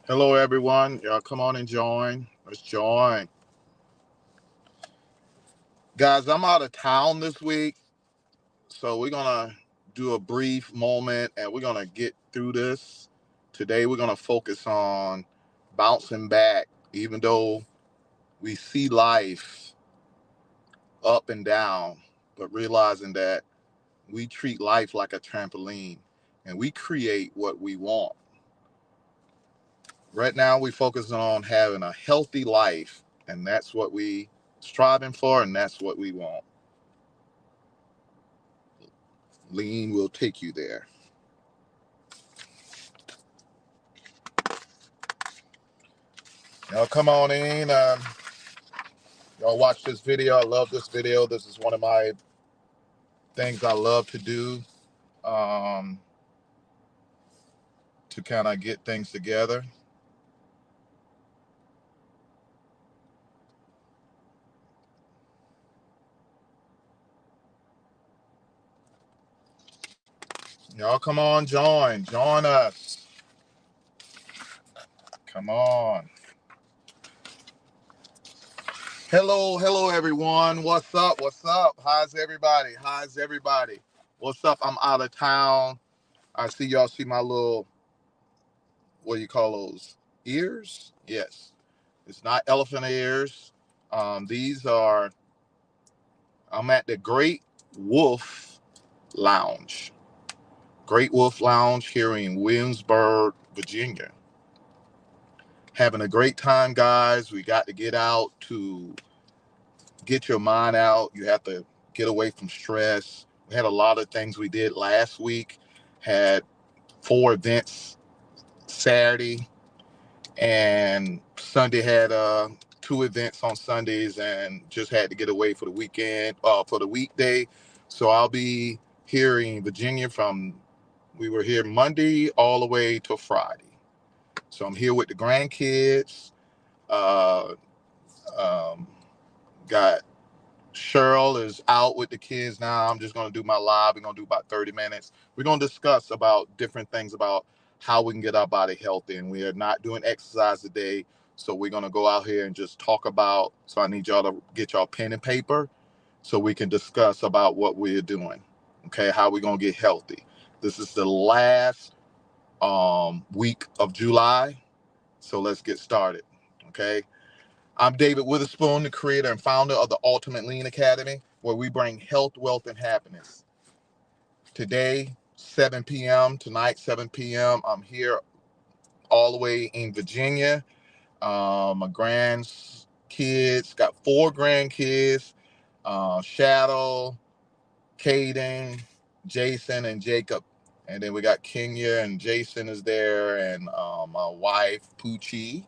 Hello, everyone. Y'all come on and join. Let's join. Guys, I'm out of town this week, so we're going to do a brief moment and we're going to get through this. Today, we're going to focus on bouncing back, even though we see life up and down, but realizing that we treat life like a trampoline and we create what we want. Right now, we focus on having a healthy life, and that's what we striving for, and that's what we want. Lean will take you there. Y'all come on in. Y'all watch this video. I love this video. This is one of my things I love to do um, to kind of get things together. Y'all come on, join us. Come on. Hello, everyone. What's up? How's everybody? What's up? I'm out of town. I see y'all see my little, what do you call those? Ears? Yes. It's not elephant ears. These are, I'm at the Wolf Lounge. Great Wolf Lounge here in Williamsburg, Virginia. Having a great time, guys. We got to get out to get your mind out. You have to get away from stress. We had a lot of things we did last week. Had 4 events Saturday, and Sunday had 2 events on Sundays, and just had to get away for the weekend, for the weekday. So I'll be here in Virginia we were here Monday all the way till Friday. So I'm here with the grandkids. Uh, um, got Cheryl is out with the kids now. I'm just going to do my live. We're going to do about 30 minutes. We're going to discuss about different things about how we can get our body healthy. And we are not doing exercise today. So we're going to go out here and just talk about. So I need y'all to get y'all pen and paper so we can discuss about what we're doing. Okay, how we're going to get healthy. This is the last week of July. So let's get started. Okay. I'm David Witherspoon, the creator and founder of the Ultimate Lean Academy, where we bring health, wealth, and happiness. Today, 7 p.m., tonight, 7 p.m., I'm here all the way in Virginia. My grandkids, got 4 grandkids, Shadow, Caden, Jason, and Jacob. And then we got Kenya, and Jason is there, and my wife, Poochie.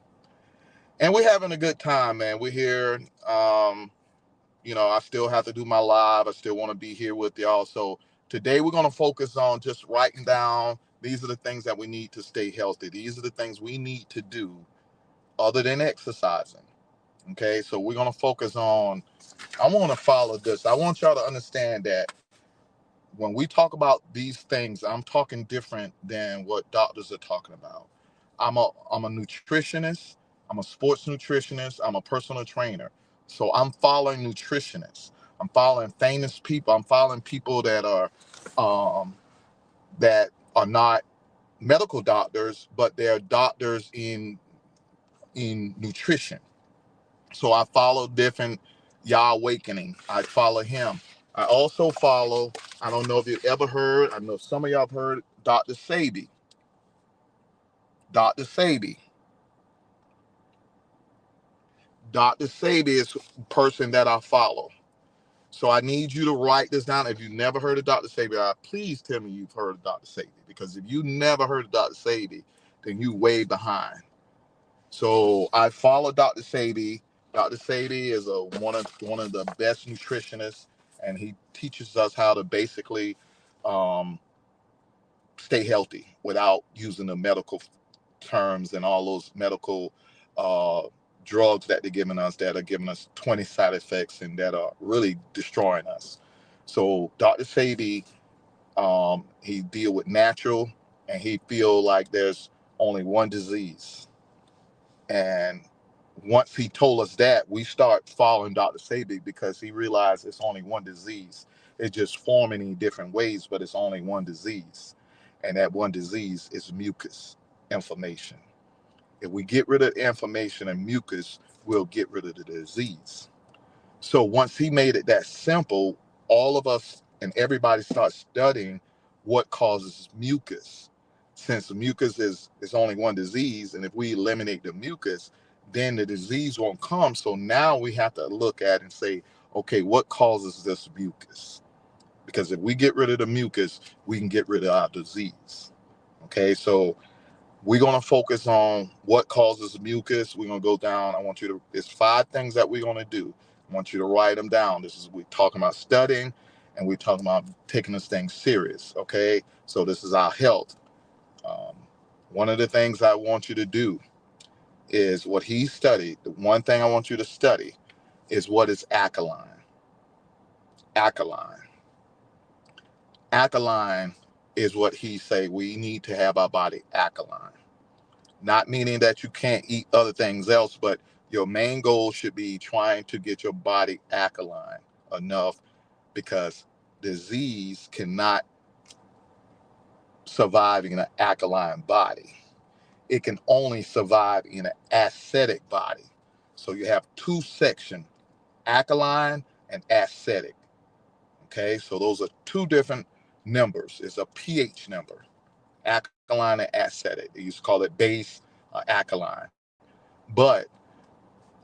And we're having a good time, man. We're here. I still have to do my live. I still want to be here with y'all. So today we're going to focus on just writing down. These are the things that we need to stay healthy. These are the things we need to do other than exercising. Okay. So we're going to focus on, I want to follow this. I want y'all to understand that when we talk about these things, I'm talking different than what doctors are talking about. I'm a nutritionist. I'm a sports nutritionist. I'm a personal trainer. So I'm following nutritionists. I'm following famous people. I'm following people um, that are not medical doctors, but they're doctors in nutrition. So I follow different Yah Awakening. I follow him. I also follow, I don't know if you've ever heard, I know some of y'all have heard Dr. Sebi. Dr. Sebi. Dr. Sebi is a person that I follow. So I need you to write this down. If you've never heard of Dr. Sebi, please tell me you've heard of Dr. Sebi. Because if you never heard of Dr. Sebi, then you way behind. So I follow Dr. Sebi. Dr. Sebi is one of the best nutritionists, and he teaches us how to basically um, stay healthy without using the medical terms and all those medical uh, drugs that they're giving us that are giving us 20 side effects and that are really destroying us. So Dr. Sebi, he deal with natural, and he feel like there's only one disease. And once he told us that, we start following Dr. Sabi because he realized it's only one disease. It's just forming in different ways, but it's only one disease. And that one disease is mucus inflammation. If we get rid of inflammation and mucus, we'll get rid of the disease. So once he made it that simple, all of us and everybody starts studying what causes mucus. Since mucus is only one disease, and if we eliminate the mucus, then the disease won't come. So now we have to look at and say, okay, what causes this mucus? Because if we get rid of the mucus, we can get rid of our disease. Okay, so we're going to focus on what causes mucus. We're going to go down. I want you to, it's 5 things that we're going to do. I want you to write them down. This is, we're talking about studying and we're talking about taking this thing serious. Okay. So this is our health. Um, One of the things I want you to do is what he studied. The one thing I want you to study is what is alkaline. Alkaline. Alkaline is what he say we need to have our body alkaline. Not meaning that you can't eat other things else, but your main goal should be trying to get your body alkaline enough, because disease cannot survive in an alkaline body. It can only survive in an acidic body. So you have 2 sections, alkaline and acidic. Okay, so those are 2 different numbers. It's a pH number, alkaline and acidic. They used to call it base alkaline. But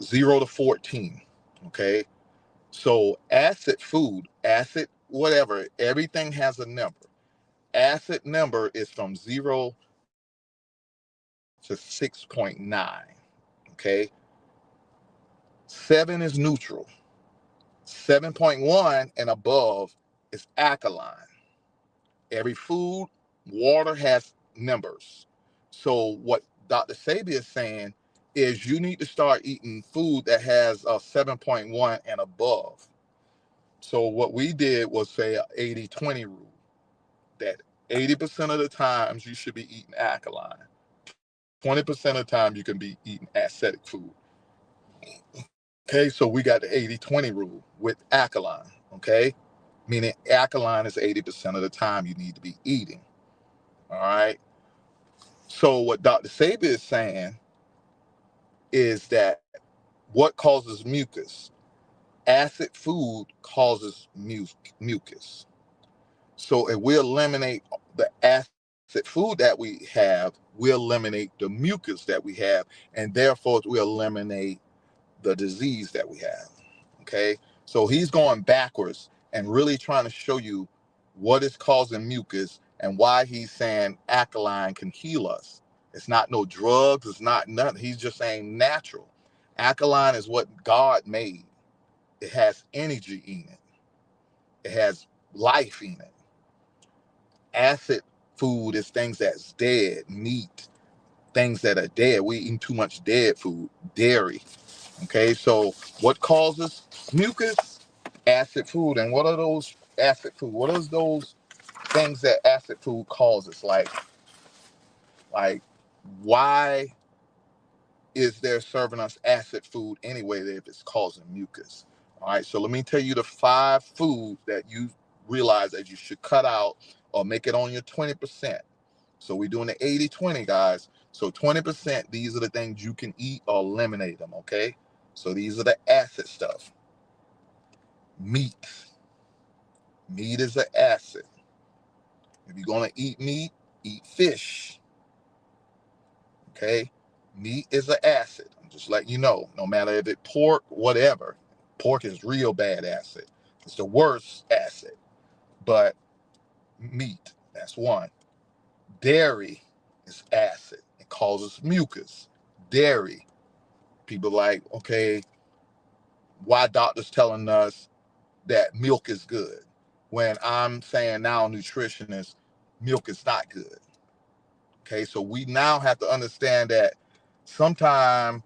0 to 14. Okay. So acid food, acid, whatever, everything has a number. Acid number is from 0 to 6.9. Okay. 7 is neutral. 7.1 and above is alkaline. Every food, water has numbers. So what Dr. Sabi is saying is you need to start eating food that has a 7.1 and above. So what we did was say a 80-20 rule, that 80% of the times you should be eating alkaline. 20% of the time you can be eating acidic food. Okay, so we got the 80-20 rule with alkaline, okay? Meaning alkaline is 80% of the time you need to be eating. All right. So what Dr. Sabi is saying is that what causes mucus? Acid food causes mucus. So if we eliminate the acid food that we have, we eliminate the mucus that we have, and therefore we eliminate the disease that we have. Okay. So he's going backwards and really trying to show you what is causing mucus and why he's saying alkaline can heal us. It's not no drugs. It's not nothing. He's just saying natural. Alkaline is what God made. It has energy in it. It has life in it. Acid food is things that's dead, meat, things that are dead. We eating too much dead food, dairy. Okay, so what causes mucus? Acid food. And what are those acid food? What are those things that acid food causes? Like why is there serving us acid food anyway if it's causing mucus? All right, so let me tell you the 5 foods that you realize that you should cut out or make it on your 20%. So we're doing the 80-20, guys. So 20%, these are the things you can eat or eliminate them, okay? So these are the acid stuff. Meat. Meat is an acid. If you're going to eat meat, eat fish, okay? Meat is an acid. I'm just letting you know, no matter if it's pork, whatever. Pork is real bad acid. It's the worst acid. But meat, that's one. Dairy is acid. It causes mucus. Dairy. People like, okay, why doctors telling us that milk is good when I'm saying now nutritionists, milk is not good. Okay, so we now have to understand that sometimes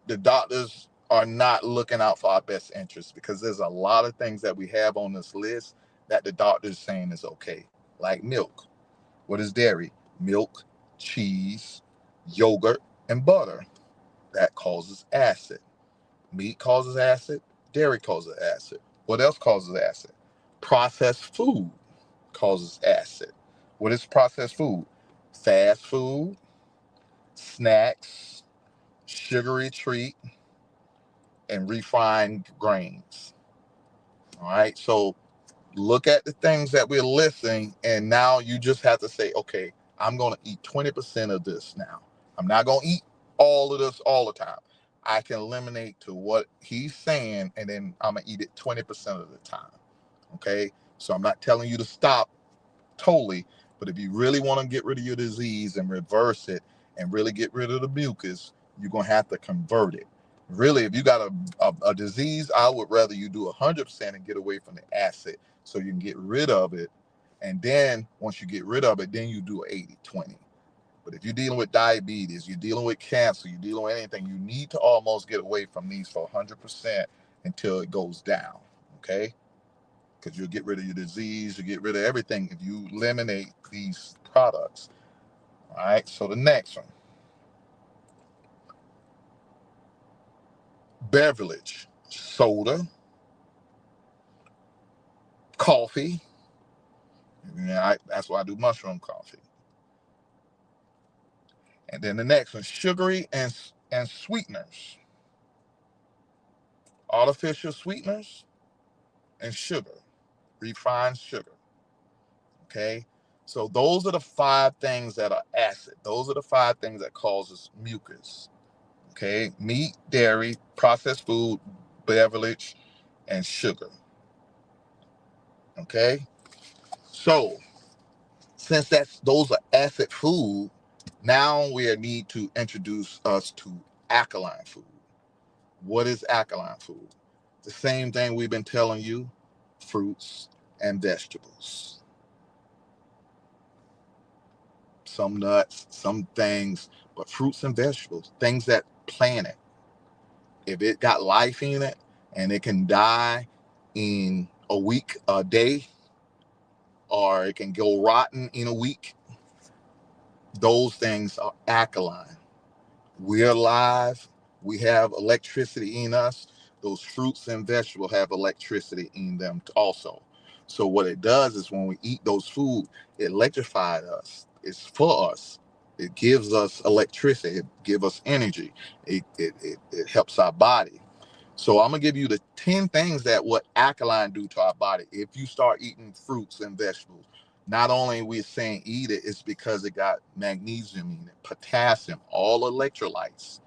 the doctors are not looking out for our best interests, because there's a lot of things that we have on this list that the doctor's saying is okay, like milk. What is dairy? Milk, cheese, yogurt, and butter. That causes acid. Meat causes acid. Dairy causes acid. What else causes acid? Processed food causes acid. What is processed food? Fast food, snacks, sugary treat, and refined grains. All right. So look at the things that we're listing, and now you just have to say, okay, I'm going to eat 20% of this now. I'm not going to eat all of this all the time. I can eliminate to what he's saying, and then I'm going to eat it 20% of the time. Okay. So I'm not telling you to stop totally, but if you really want to get rid of your disease and reverse it and really get rid of the mucus, you're going to have to convert it. Really, if you got a disease, I would rather you do 100% and get away from the acid so you can get rid of it. And then once you get rid of it, then you do 80-20. But if you're dealing with diabetes, you're dealing with cancer, you're dealing with anything, you need to almost get away from these for 100% until it goes down. Okay? Because you'll get rid of your disease, you get rid of everything if you eliminate these products. All right, so the next one, beverage, soda, coffee. Yeah, that's why I do mushroom coffee. And then the next one, sugary and sweeteners, artificial sweeteners and sugar, refined sugar. Okay, so those are the 5 things that are acid. Those are the 5 things that causes mucus. Okay, meat, dairy, processed food, beverage, and sugar. Okay, so since those are acid food, now we need to introduce us to alkaline food. What is alkaline food? The same thing we've been telling you: fruits and vegetables, some nuts, some things, but fruits and vegetables, things that planet. If it got life in it and it can die in a week, a day, or it can go rotten in a week, those things are alkaline. We're alive. We have electricity in us. Those fruits and vegetables have electricity in them also. So what it does is when we eat those food, it electrifies us. It's for us. It gives us electricity. It gives us energy. It helps our body. So I'm gonna give you the 10 things that what alkaline do to our body. If you start eating fruits and vegetables, not only we're saying eat it, it's because it got magnesium in it, potassium, all electrolytes.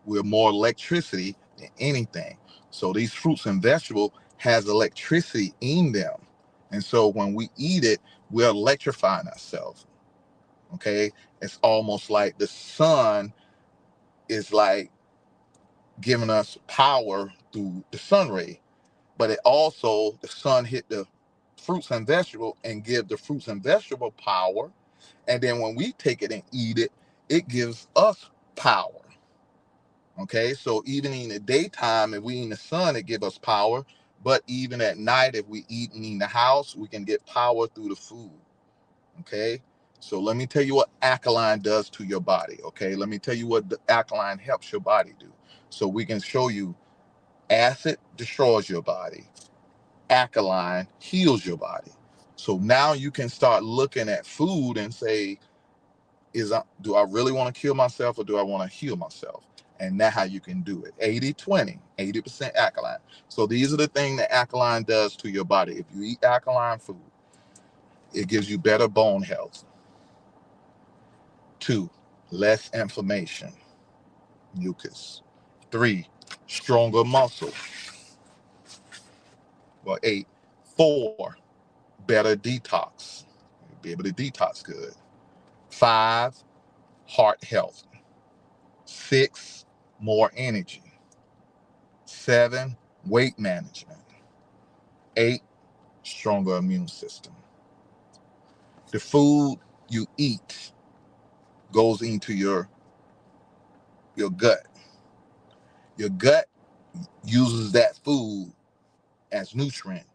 We're more electricity than anything. So these fruits and vegetables has electricity in them. And so when we eat it, we're electrifying ourselves. Okay. It's almost like the sun is like giving us power through the sun ray, but it also, the sun hit the fruits and vegetable and give the fruits and vegetable power. And then when we take it and eat it, it gives us power. Okay, so even in the daytime, if we in the sun, it gives us power. But even at night, if we eat in the house, we can get power through the food. Okay, so let me tell you what alkaline does to your body. Okay, let me tell you what the alkaline helps your body do. So we can show you acid destroys your body, alkaline heals your body. So now you can start looking at food and say, do I really want to kill myself or do I want to heal myself? And that's how you can do it. 80-20, 80% alkaline. So these are the things that alkaline does to your body. If you eat alkaline food, it gives you better bone health. 2, less inflammation, mucus. 3, stronger muscle. Well, 8, 4, better detox. You'll be able to detox good. 5, heart health. 6, more energy. 7, weight management. 8, stronger immune system. The food you eat goes into your gut. Your gut uses that food as nutrient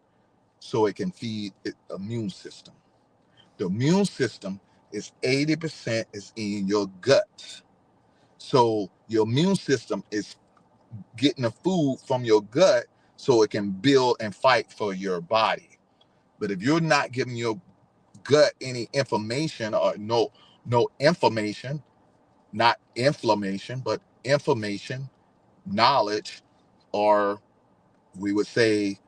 so it can feed the immune system. The immune system is 80% is in your gut. So your immune system is getting the food from your gut so it can build and fight for your body. But if you're not giving your gut any information, or no information, not inflammation, but information, knowledge, or we would say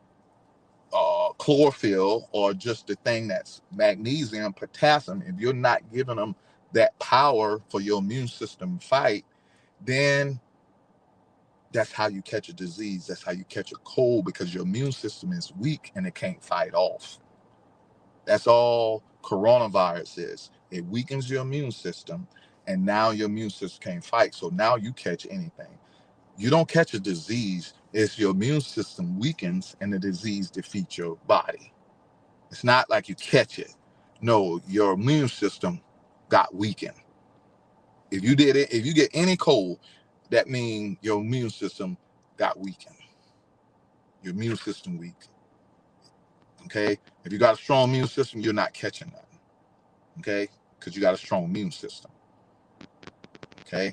chlorophyll, or just the thing that's magnesium, potassium, if you're not giving them that power for your immune system to fight, then that's how you catch a disease. That's how you catch a cold, because your immune system is weak and it can't fight off. That's all coronavirus is. It weakens your immune system, and now your immune system can't fight. So now you catch anything. You don't catch a disease. It's your immune system weakens and the disease defeats your body. It's not like you catch it. No, your immune system got weakened. If you did it, if you get any cold, that means your immune system got weakened. Your immune system weak. Okay? If you got a strong immune system, you're not catching nothing. Okay? Because you got a strong immune system. Okay?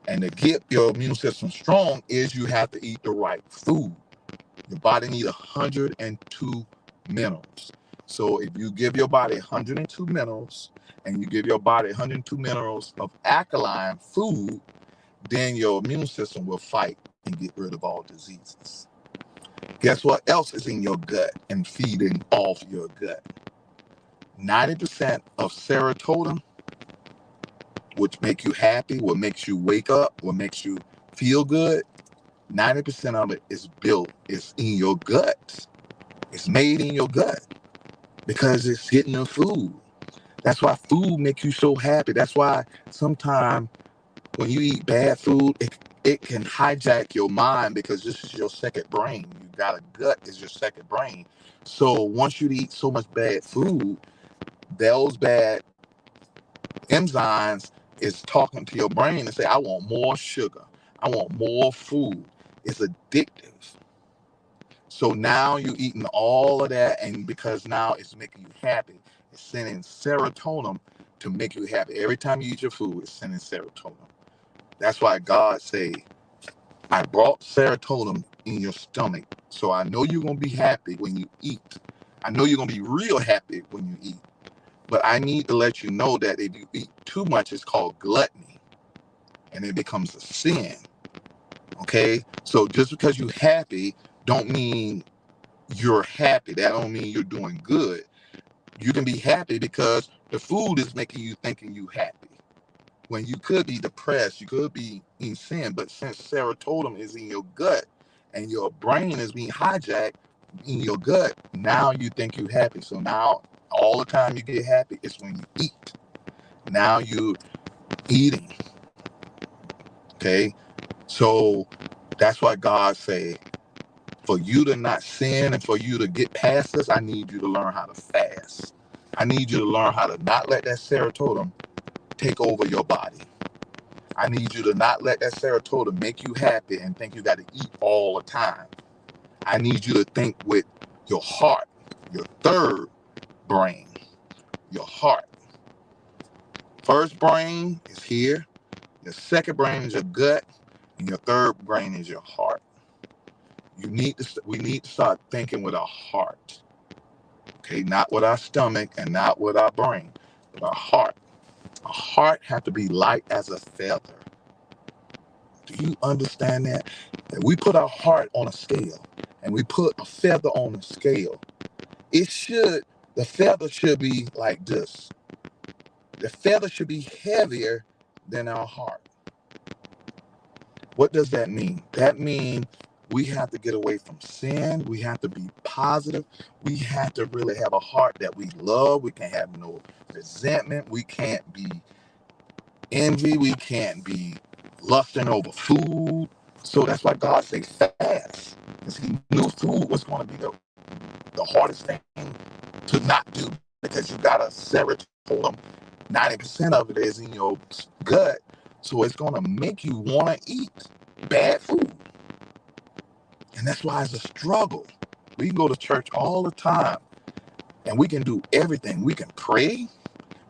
And to get your immune system strong is you have to eat the right food. Your body needs 102 minerals. So if you give your body 102 minerals, and you give your body 102 minerals of alkaline food, then your immune system will fight and get rid of all diseases. Guess what else is in your gut and feeding off your gut? 90% of serotonin, which make you happy, what makes you wake up, what makes you feel good, 90% of it is built, it's in your gut. It's made in your gut because it's getting the food. That's why food makes you so happy. That's why sometimes when you eat bad food, it can hijack your mind, because this is your second brain. You got a gut is your second brain. So once you eat so much bad food, those bad enzymes is talking to your brain and say, I want more sugar. I want more food. It's addictive. So now you're eating all of that, and because now it's making you happy, it's sending serotonin to make you happy. Every time you eat your food, it's sending serotonin. That's why God say, I brought serotonin in your stomach, so I know you're going to be happy when you eat. I know you're going to be real happy when you eat. But I need to let you know that if you eat too much, it's called gluttony, and it becomes a sin. Okay? So just because you're happy don't mean you're happy. That don't mean you're doing good. You can be happy because the food is making you thinking you happy. When you could be depressed, you could be in sin, but since serotonin is in your gut and your brain is being hijacked in your gut, now you think you're happy. So now all the time you get happy is when you eat. Now you're eating. Okay? So that's why God said, for you to not sin and for you to get past this, I need you to learn how to fast. I need you to learn how to not let that serotonin take over your body. I need you to not let that serotonin make you happy and think you got to eat all the time. I need you to think with your heart, your third brain, your heart. First brain is here. Your second brain is your gut. And your third brain is your heart. We need to start thinking with our heart. Okay, not with our stomach and not with our brain, but our heart. Our heart has to be light as a feather. Do you understand that? That we put our heart on a scale and we put a feather on a scale. The feather should be like this. The feather should be heavier than our heart. What does that mean? That means we have to get away from sin. We have to be positive. We have to really have a heart that we love. We can't have no resentment. We can't be envy. We can't be lusting over food. So that's why God says fast. Because he knew food was going to be the hardest thing to not do, because you got a serotonin. 90% of it is in your gut. So it's going to make you want to eat bad food. And that's why it's a struggle. We can go to church all the time and we can do everything. We can pray.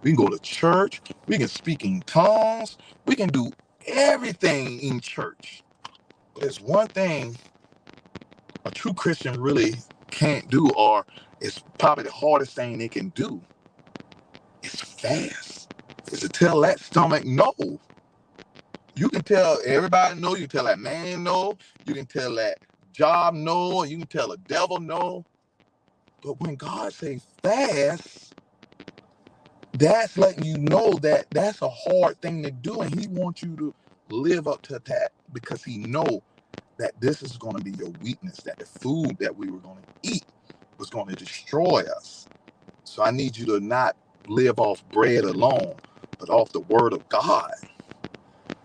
We can go to church. We can speak in tongues. We can do everything in church. But there's one thing a true Christian really can't do, or it's probably the hardest thing they can do, is fast. Is to tell that stomach no. You can tell everybody no, you can tell that man no, you can tell that job no, you can tell the devil no. But when God says fast, that's letting you know that that's a hard thing to do, and he wants you to live up to that, because he know that this is going to be your weakness, that the food that we were going to eat was going to destroy us. So I need you to not live off bread alone, but off the word of God.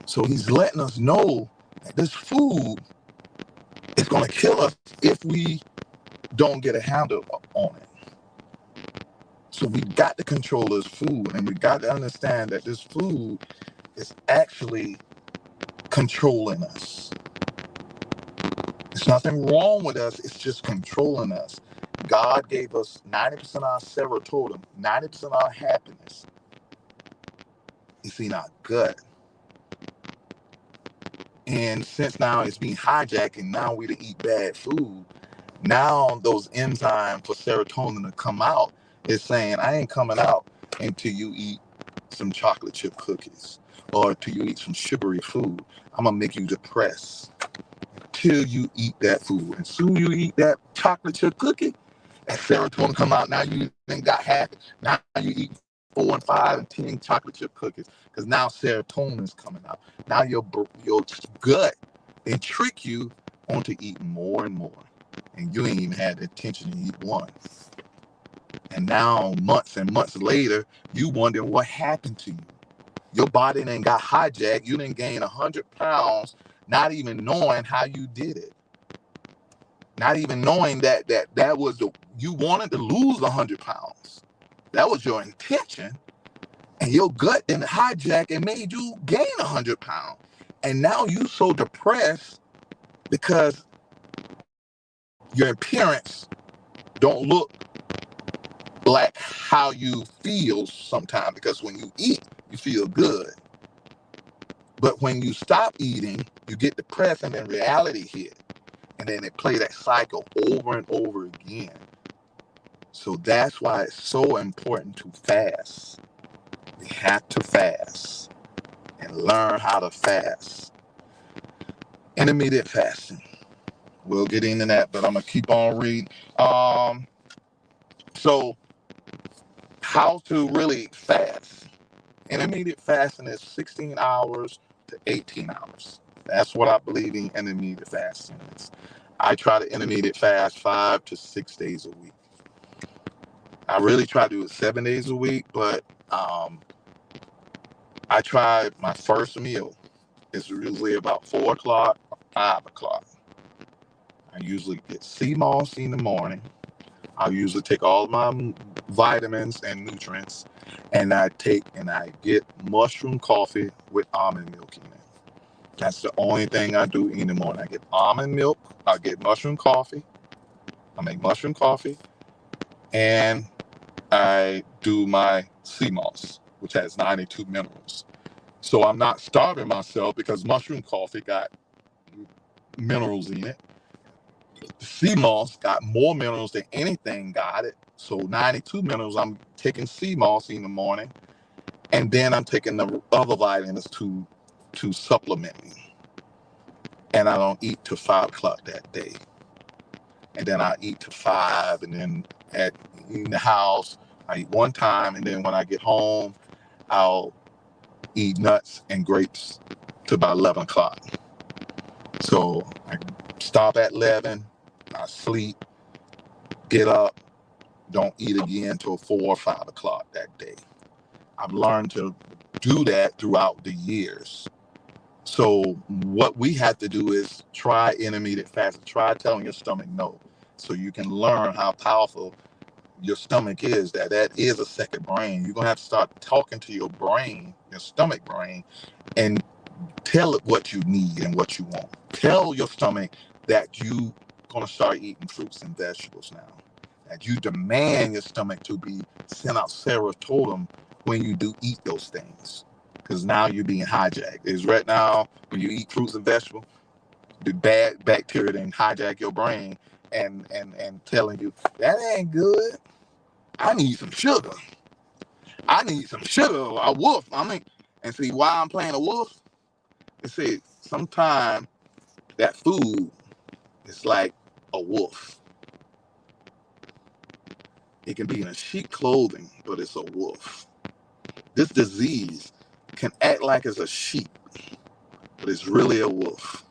So he's letting us know that this food is going to kill us if we don't get a handle on it. So we got to control this food, and we got to understand that this food is actually controlling us. There's nothing wrong with us. It's just controlling us. God gave us 90% of our serotonin, 90% of our happiness. It's in our gut. And since now it's being hijacked and now we to eat bad food, now those enzymes for serotonin to come out is saying, I ain't coming out until you eat some chocolate chip cookies or till you eat some sugary food. I'm going to make you depressed till you eat that food. And soon you eat that chocolate chip cookie, that serotonin come out. Now you then got happy. Now you eat 4 and 5 and 10 chocolate chip cookies, because now serotonin is coming out. Now your gut, they trick you onto eating more and more, and you ain't even had the intention to eat one. And now months and months later, you wonder what happened to you. Your body then got hijacked. You didn't gain 100 pounds, not even knowing how you did it. Not even knowing that was you wanted to lose 100 pounds. That was your intention. And your gut then hijacked and made you gain 100 pounds. And now you so depressed because your appearance don't look like how you feel sometimes. Because when you eat, you feel good. But when you stop eating, you get depressed, and then reality hit. And then they play that cycle over and over again. So that's why it's so important to fast. We have to fast and learn how to fast. Intermediate fasting. We'll get into that, but I'm going to keep on reading. So how to really fast. Intermediate fasting is 16 hours to 18 hours. That's what I believe in intermediate fasting is. I try to intermediate fast 5 to 6 days a week. I really try to do it 7 days a week, but I try my first meal. It's usually about 4 o'clock or 5 o'clock. I usually get sea moss in the morning. I usually take all my vitamins and nutrients, and I get mushroom coffee with almond milk in it. That's the only thing I do in the morning. I get almond milk, I get mushroom coffee, I make mushroom coffee, and I do my sea moss, which has 92 minerals. So I'm not starving myself because mushroom coffee got minerals in it. The sea moss got more minerals than anything got it. So 92 minerals, I'm taking sea moss in the morning, and then I'm taking the other vitamins to supplement me. And I don't eat till 5 o'clock that day. And then I eat till 5, and then in the house, I eat one time, and then when I get home, I'll eat nuts and grapes to about 11 o'clock. So I stop at 11, I sleep, get up, don't eat again till 4 or 5 o'clock that day. I've learned to do that throughout the years. So what we have to do is try intermediate fasting. Try telling your stomach no, so you can learn how powerful your stomach is. That is a second brain. You're gonna have to start talking to your brain, your stomach brain, and tell it what you need and what you want. Tell your stomach that you gonna start eating fruits and vegetables now. That you demand your stomach to be send out serotonin when you do eat those things. because now you're being hijacked. Is right now when you eat fruits and vegetables, the bad bacteria then hijack your brain and telling you that ain't good. I need some sugar. I need some sugar. A wolf. And see why I'm playing a wolf. It says sometimes that food is like a wolf. It can be in a sheep clothing, but it's a wolf. This disease can act like it's a sheep, but it's really a wolf.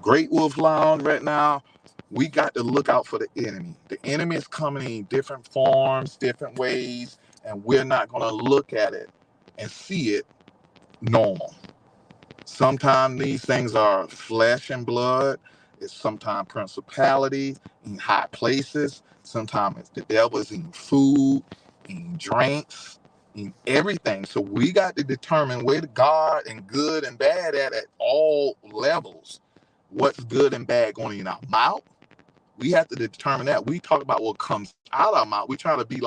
Great Wolf Lounge right now, we got to look out for the enemy. The enemy is coming in different forms, different ways, and we're not going to look at it and see it normal. Sometimes these things are flesh and blood. It's sometimes principalities in high places. Sometimes it's the devil is in food, in drinks, in everything. So we got to determine where the God and good and bad at all levels. What's good and bad going in our mouth? We have to determine that. We talk about what comes out our mouth. We try to be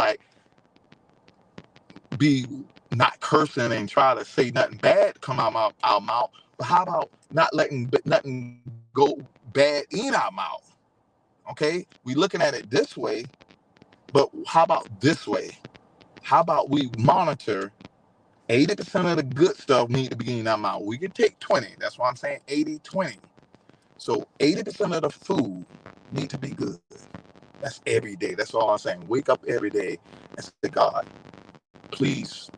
not cursing and try to say nothing bad come out of our mouth. But how about not letting nothing go bad in our mouth? Okay, we looking at it this way, but how about this way? How about we monitor 80% of the good stuff need to be in our mouth? We can take 20. That's why I'm saying 80-20. So 80% of the food need to be good. That's every day. That's all I'm saying. Wake up every day and say, God, please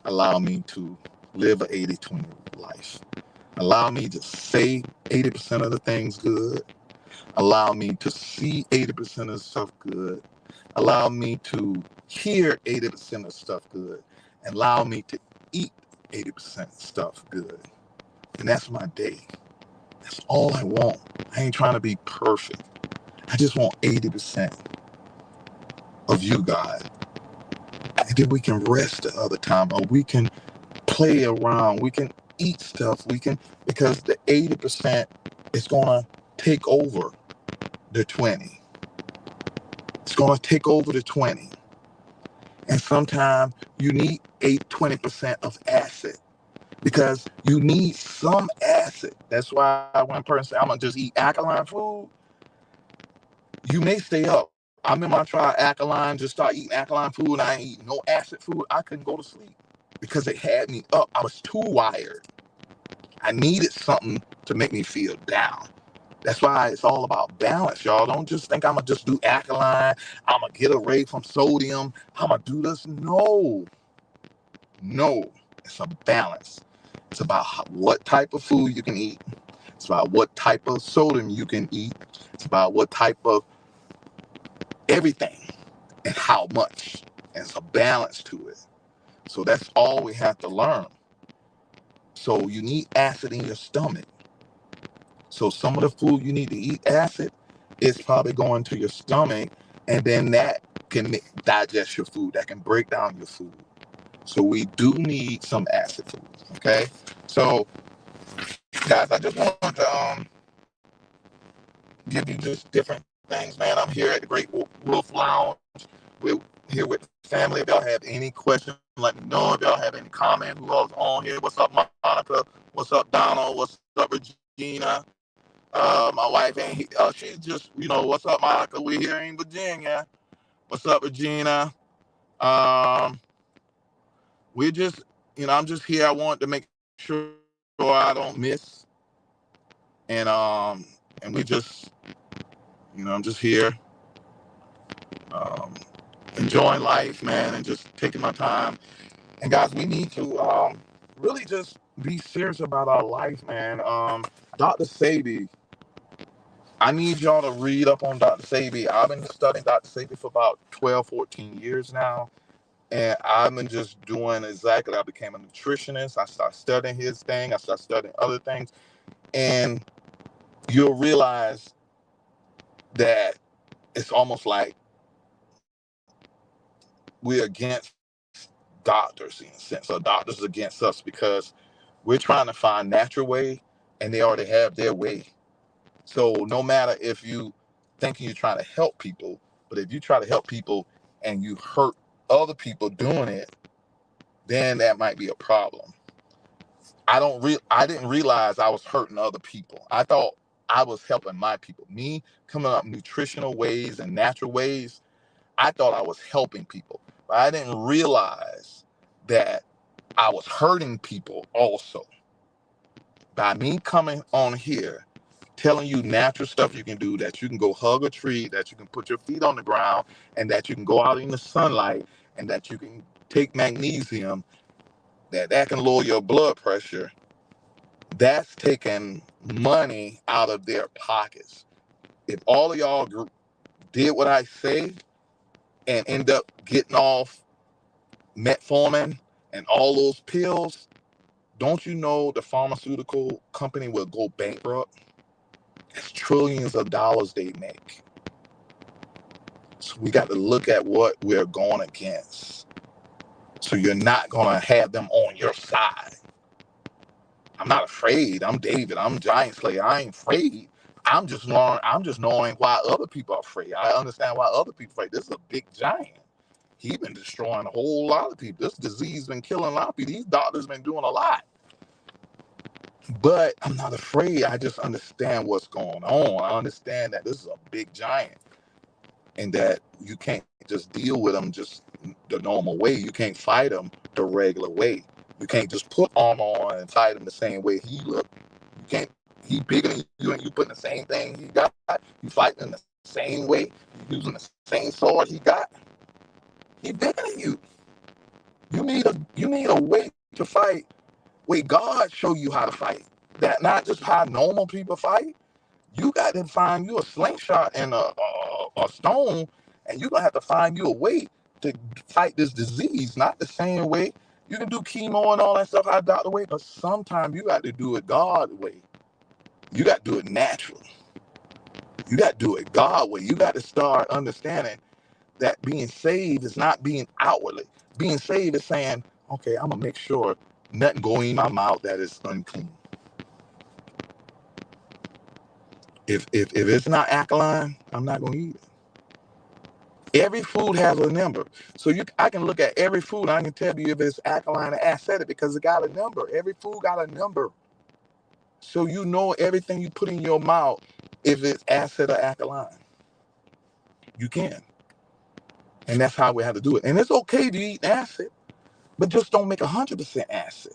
allow me to live an 80-20 life. Allow me to say 80% of the things good. Allow me to see 80% of the stuff good. Allow me to hear 80% of stuff good. And allow me to eat 80% stuff good. And that's my day. That's all I want. I ain't trying to be perfect. I just want 80% of you, God. And then we can rest the other time, or we can play around. We can eat stuff. Because the 80% is going to take over the 20. It's going to take over the 20. And sometimes you need 20% of acid, because you need some acid. That's why one person said, I'm going to just eat alkaline food. You may stay up. I remember I tried alkaline, just start eating alkaline food, and I ain't eating no acid food. I couldn't go to sleep because it had me up. I was too wired. I needed something to make me feel down. That's why it's all about balance, y'all. Don't just think I'm going to just do alkaline. I'm going to get away from sodium. I'm going to do this. No. It's a balance. It's about what type of food you can eat. It's about what type of sodium you can eat. It's about what type of everything and how much. And it's a balance to it. So that's all we have to learn. So you need acid in your stomach. So some of the food you need to eat acid is probably going to your stomach, and then that can digest your food. That can break down your food. So we do need some acid food. Okay. So guys, I just want to give you just different things, man. I'm here at the Great Wolf Lounge. We're here with the family. If y'all have any questions, let me know. If y'all have any comment, who else on here? What's up, Monica? What's up, Donald? What's up, Regina? My wife ain't. She's just, what's up, Monica? We're here in Virginia. What's up, Regina? We're just, I'm just here. I want to make sure I don't miss, and we just, I'm just here, enjoying life, man, and just taking my time. And guys, we need to really just be serious about our life, man. Dr. Sebi, I need y'all to read up on Dr. Sebi. I've been studying Dr. Sebi for about 12, 14 years now. And I've been just doing exactly. I became a nutritionist. I started studying his thing. I started studying other things. And you'll realize that it's almost like we're against doctors in a sense. So doctors are against us because we're trying to find natural way, and they already have their way. So no matter if you thinking you're trying to help people, but if you try to help people and you hurt other people doing it, then that might be a problem. I didn't realize I was hurting other people. I thought I was helping my people. Me coming up nutritional ways and natural ways, I thought I was helping people. But I didn't realize that I was hurting people also. By me coming on here, telling you natural stuff you can do, that you can go hug a tree, that you can put your feet on the ground, and that you can go out in the sunlight, and that you can take magnesium, that can lower your blood pressure. That's taking money out of their pockets. If all of y'all did what I say and end up getting off metformin and all those pills, don't you know the pharmaceutical company will go bankrupt? It's trillions of dollars they make. So we got to look at what we're going against. So you're not going to have them on your side. I'm not afraid. I'm David. I'm Giant Slayer. I ain't afraid. I'm just knowing why other people are afraid. I understand why other people are afraid. This is a big giant. He's been destroying a whole lot of people. This disease been killing a lot of people. These doctors been doing a lot. But I'm not afraid. I just understand what's going on. I understand that this is a big giant and that you can't just deal with them just the normal way. You can't fight them the regular way. You can't just put armor on and fight him the same way he looked. You can't. He bigger than you, and you putting the same thing he got. You fighting the same way. You using the same sword he got. He bigger than you. You need a way to fight. Wait, God show you how to fight. That not just how normal people fight. You got to find you a slingshot and a stone, and you're gonna have to find you a way to fight this disease. Not the same way. You can do chemo and all that stuff how Dr. Way, but sometimes you got to do it God way. You got to do it natural. You got to do it God way. You got to start understanding that being saved is not being outwardly. Being saved is saying, okay, I'm gonna make sure nothing going in my mouth that is unclean. If it's not alkaline, I'm not gonna eat it. Every food has a number. So I can look at every food and I can tell you if it's alkaline or acidic because it got a number. Every food got a number. So you know everything you put in your mouth, if it's acid or alkaline. You can. And that's how we have to do it. And it's okay to eat acid, but just don't make 100% acid.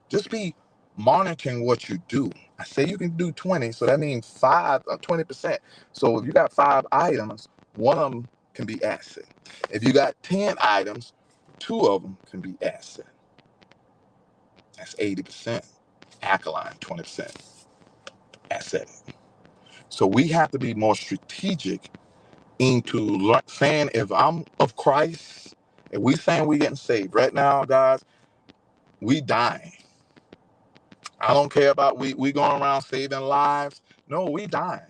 Just be monitoring what you do. I say you can do 20, so that means 5 or 20%. So if you got 5 items, one of them can be acid. If you got 10 items, 2 of them can be acid. That's 80% alkaline, 20% acidic. So we have to be more strategic into saying, if I'm of Christ, if we saying we getting saved right now, guys, we dying. I don't care about we going around saving lives. No, we dying.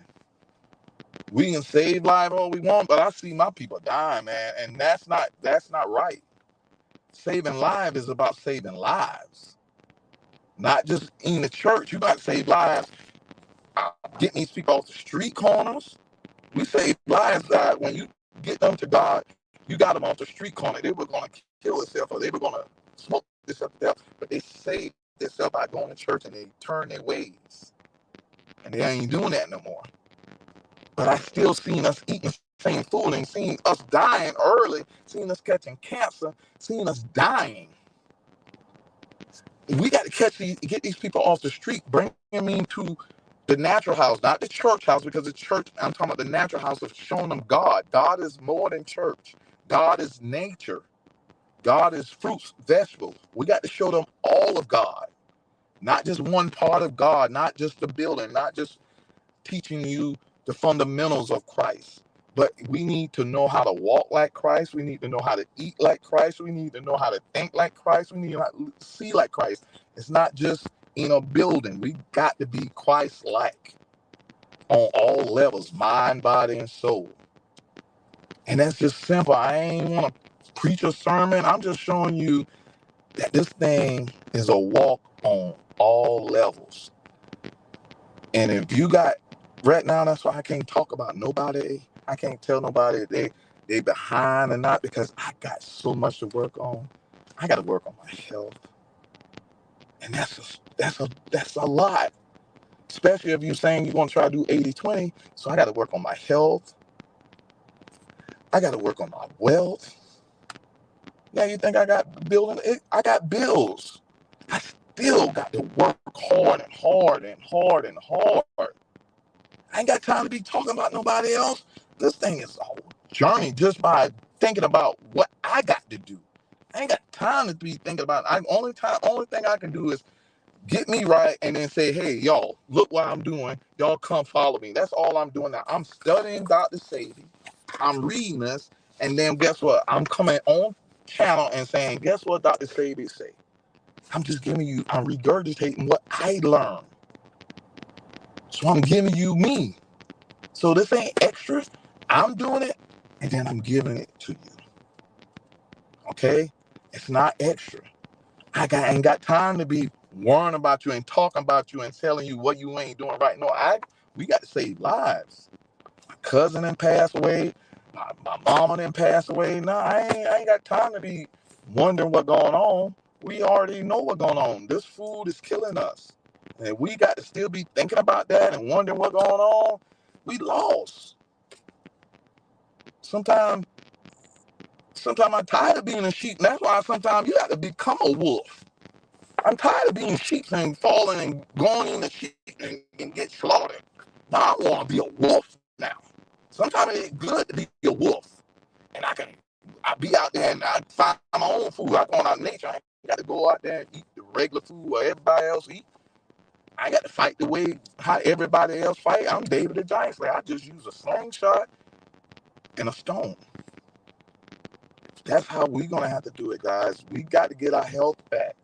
We can save lives all we want, but I see my people dying, man, and that's not right. Saving lives is about saving lives, not just in the church. You got to save lives. Getting these people off the street corners. We save lives that when you get them to God, you got them off the street corner. They were going to kill themselves or they were going to smoke themselves to death, but they saved themselves by going to church and they turn their ways. And they ain't doing that no more. But I still seen us eating the same food and seen us dying early, seen us catching cancer, seen us dying. We got to get these people off the street, bring them into the natural house, not the church house, because the church, I'm talking about the natural house of showing them God. God is more than church. God is nature. God is fruits, vegetables. We got to show them all of God, not just one part of God, not just the building, not just teaching you the fundamentals of Christ. But we need to know how to walk like Christ. We need to know how to eat like Christ. We need to know how to think like Christ. We need to see like Christ. It's not just in a building. We got to be Christ-like on all levels, mind, body, and soul. And that's just simple. I ain't want to preach a sermon. I'm just showing you that this thing is a walk on all levels. And if you got, right now, that's why I can't talk about nobody. I can't tell nobody they behind or not, because I got so much to work on. I got to work on my health. And that's a lot. Especially if you're saying you're going to try to do 80-20. So I got to work on my health. I got to work on my wealth. Now you think I got building? I got bills. I still got to work hard and hard and hard and hard. I ain't got time to be talking about nobody else. This thing is a journey just by thinking about what I got to do. I ain't got time to be thinking about it. Only thing I can do is get me right and then say, hey, y'all, look what I'm doing. Y'all come follow me. That's all I'm doing now. I'm studying Dr. Sadie. I'm reading this. And then guess what? I'm coming on channel and saying, guess what Dr. Sadie say? I'm regurgitating what I learned. So I'm giving you me. So this ain't extra. I'm doing it and then I'm giving it to you. Okay? It's not extra. Ain't got time to be worrying about you and talking about you and telling you what you ain't doing right. No, we got to save lives. My cousin done passed away. My mama done passed away. No, I ain't got time to be wondering what's going on. We already know what's going on. This food is killing us. And we got to still be thinking about that and wondering what's going on. We lost. Sometimes I'm tired of being a sheep. And that's why sometimes you got to become a wolf. I'm tired of being sheep and falling and going in the sheep and get slaughtered. Now I want to be a wolf now. Sometimes it's good to be a wolf. And I be out there and I find my own food. I go out in nature. I ain't got to go out there and eat the regular food where everybody else eat. I got to fight the way how everybody else fight. I'm David the Giant Slayer. I just use a slingshot and a stone. That's how we're going to have to do it, guys. We got to get our health back.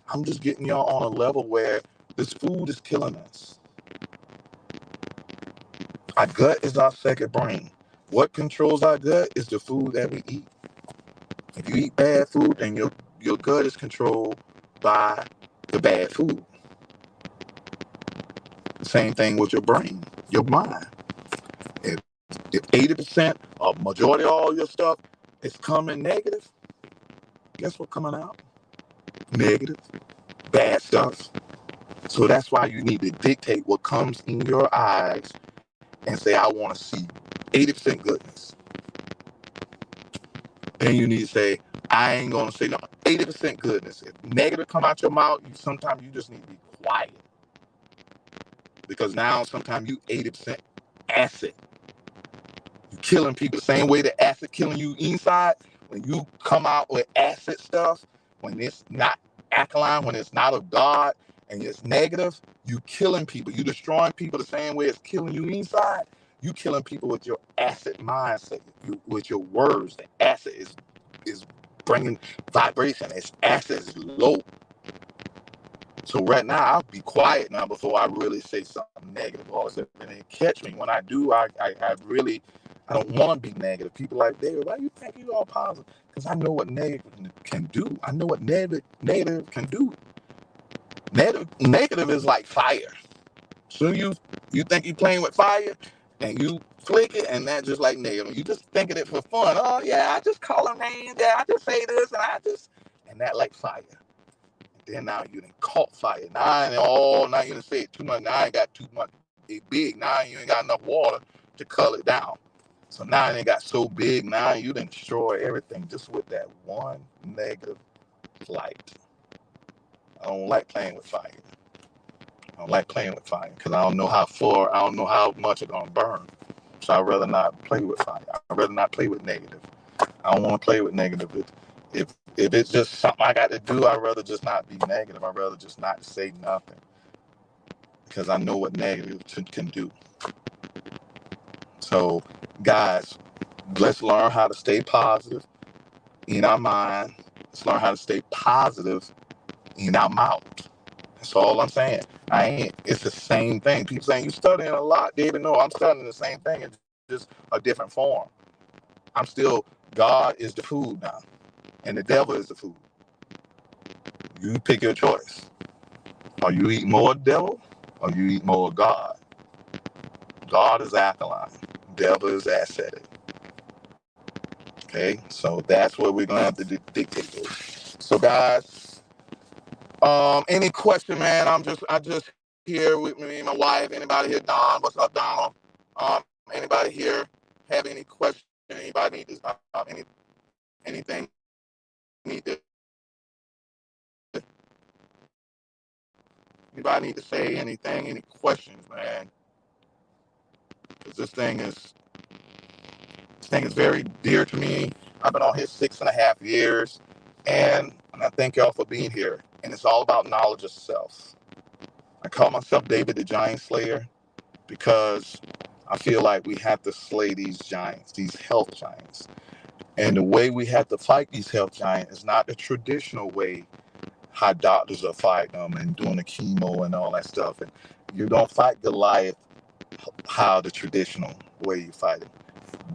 I'm just getting y'all on a level where this food is killing us. Our gut is our second brain. What controls our gut is the food that we eat. If you eat bad food, then your gut is controlled by the bad food. Same thing with your brain, your mind. If 80% or majority of all your stuff is coming negative, guess what's coming out? Negative, bad stuff. So that's why you need to dictate what comes in your eyes and say, I want to see 80% goodness. Then you need to say, I ain't going to say no 80% goodness. If negative come out your mouth, sometimes you just need to be quiet. Because now sometimes you 80% acid. You killing people the same way that acid killing you inside. When you come out with acid stuff, when it's not alkaline, when it's not of God, and it's negative, you killing people. You destroying people the same way it's killing you inside. You killing people with your acid mindset, with your words. The acid is bringing vibration. Its acid is low. So right now, I'll be quiet now before I really say something negative. Or if they catch me. When I do, I don't want to be negative. People like, David, why you think you all positive? Because I know what negative can do. I know what negative can do. Negative is like fire. So you think you playing with fire, and you flick it, and that's just like negative. You just thinking it for fun. Oh yeah, I just call them names. Yeah, I just say this, and that like fire. Then now you done caught fire. Now you done say it too much. Now I ain't got too much. It's big. Now you ain't got enough water to cull it down. So now it ain't got so big. Now you done destroy everything just with that one negative light. I don't like playing with fire. I don't like playing with fire because I don't know how much it's gonna burn. So I'd rather not play with fire. I'd rather not play with negative. I don't want to play with negative. If it's just something I got to do, I'd rather just not be negative. I'd rather just not say nothing because I know what negative can do. So, guys, let's learn how to stay positive in our mind. Let's learn how to stay positive in our mouth. That's all I'm saying. It's the same thing. People saying, you studying a lot, David. No, I'm studying the same thing. It's just a different form. God is the food now. And the devil is the food. You pick your choice. Or you eat more devil, or you eat more God. God is alkaline. Devil is acidic. Okay? So that's what we're going to have to dictate to. So guys, any question, man? I just here with me and my wife. Anybody here, Don? What's up, Donald? Anybody here have any question? Anybody need to anything need to anybody need to say anything? Any questions, man? Because this thing is very dear to me. I've been on here 6.5 years, and I thank y'all for being here. And it's all about knowledge of self. I call myself David the Giant Slayer because I feel like we have to slay these giants, these health giants. And the way we have to fight these health giants is not the traditional way how doctors are fighting them and doing the chemo and all that stuff. And you don't fight Goliath how the traditional way you fight him.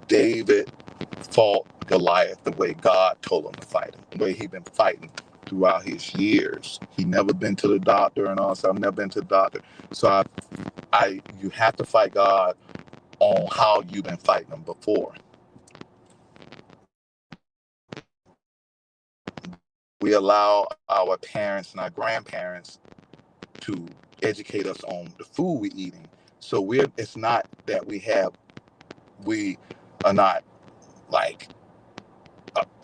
David fought Goliath the way God told him to fight him, the way he'd been fighting throughout his years. He never been to the doctor and all, so I've never been to the doctor. So you have to fight God on how you've been fighting him before. We allow our parents and our grandparents to educate us on the food we're eating. So it's not that we are not like,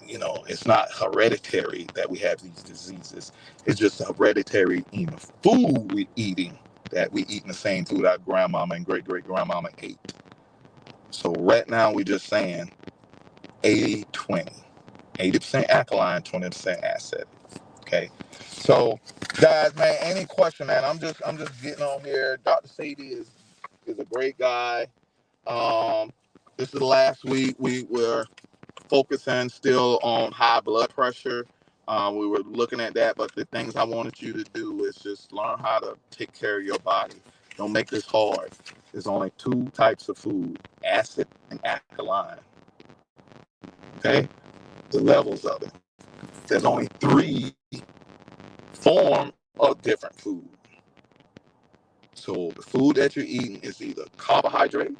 it's not hereditary that we have these diseases. It's just hereditary in the food we're eating, that we eating the same food our grandmama and great-great-grandmama ate. So right now we're just saying 80-20. 80% alkaline, 20% acid. Okay. So guys, man, any question, man? I'm just getting on here. Dr. Sadie is a great guy. This is the last week we were focusing still on high blood pressure. We were looking at that, but the things I wanted you to do is just learn how to take care of your body. Don't make this hard. There's only 2 types of food, acid and alkaline. Okay? The levels of it. There's only 3 forms of different food. So the food that you're eating is either carbohydrate,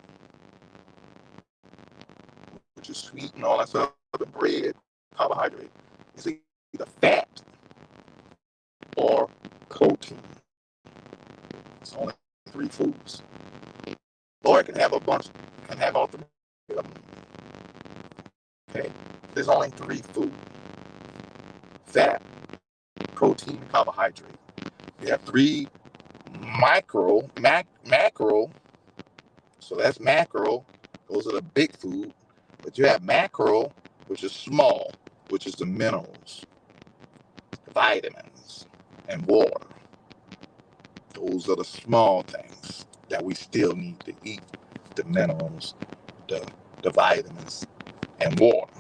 which is sweet and all that stuff, the bread, carbohydrate. It's either fat or protein. It's only 3 foods. Or it can have all 3 of them. Okay? There's only 3 foods. Fat, protein, and carbohydrate. You have 3 macro, so that's macro. Those are the big food. But you have macro, which is small, which is the minerals, the vitamins, and water. Those are the small things that we still need to eat. The minerals, the vitamins, and water.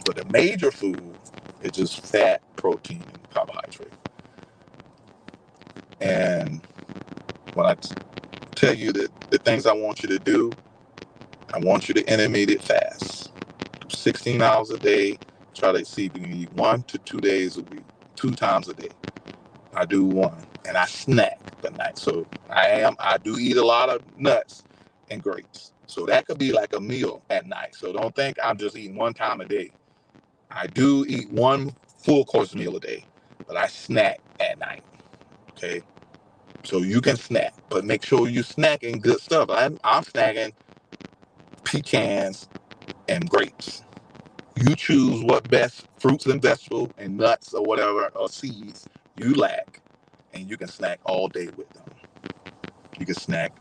But the major food is just fat, protein, and carbohydrate. And when I tell you that the things I want you to do, I want you to intermittent fast. 16 hours a day. Try to see if you can eat 1 to 2 days a week, 2 times a day. I do 1, and I snack at night. So I do eat a lot of nuts and grapes. So that could be like a meal at night. So don't think I'm just eating 1 time a day. I do eat 1 full course meal a day, but I snack at night. Okay. So you can snack, but make sure you snacking good stuff. I'm snacking pecans and grapes. You choose what best fruits and vegetables and nuts or whatever or seeds you lack, and you can snack all day with them. You can snack,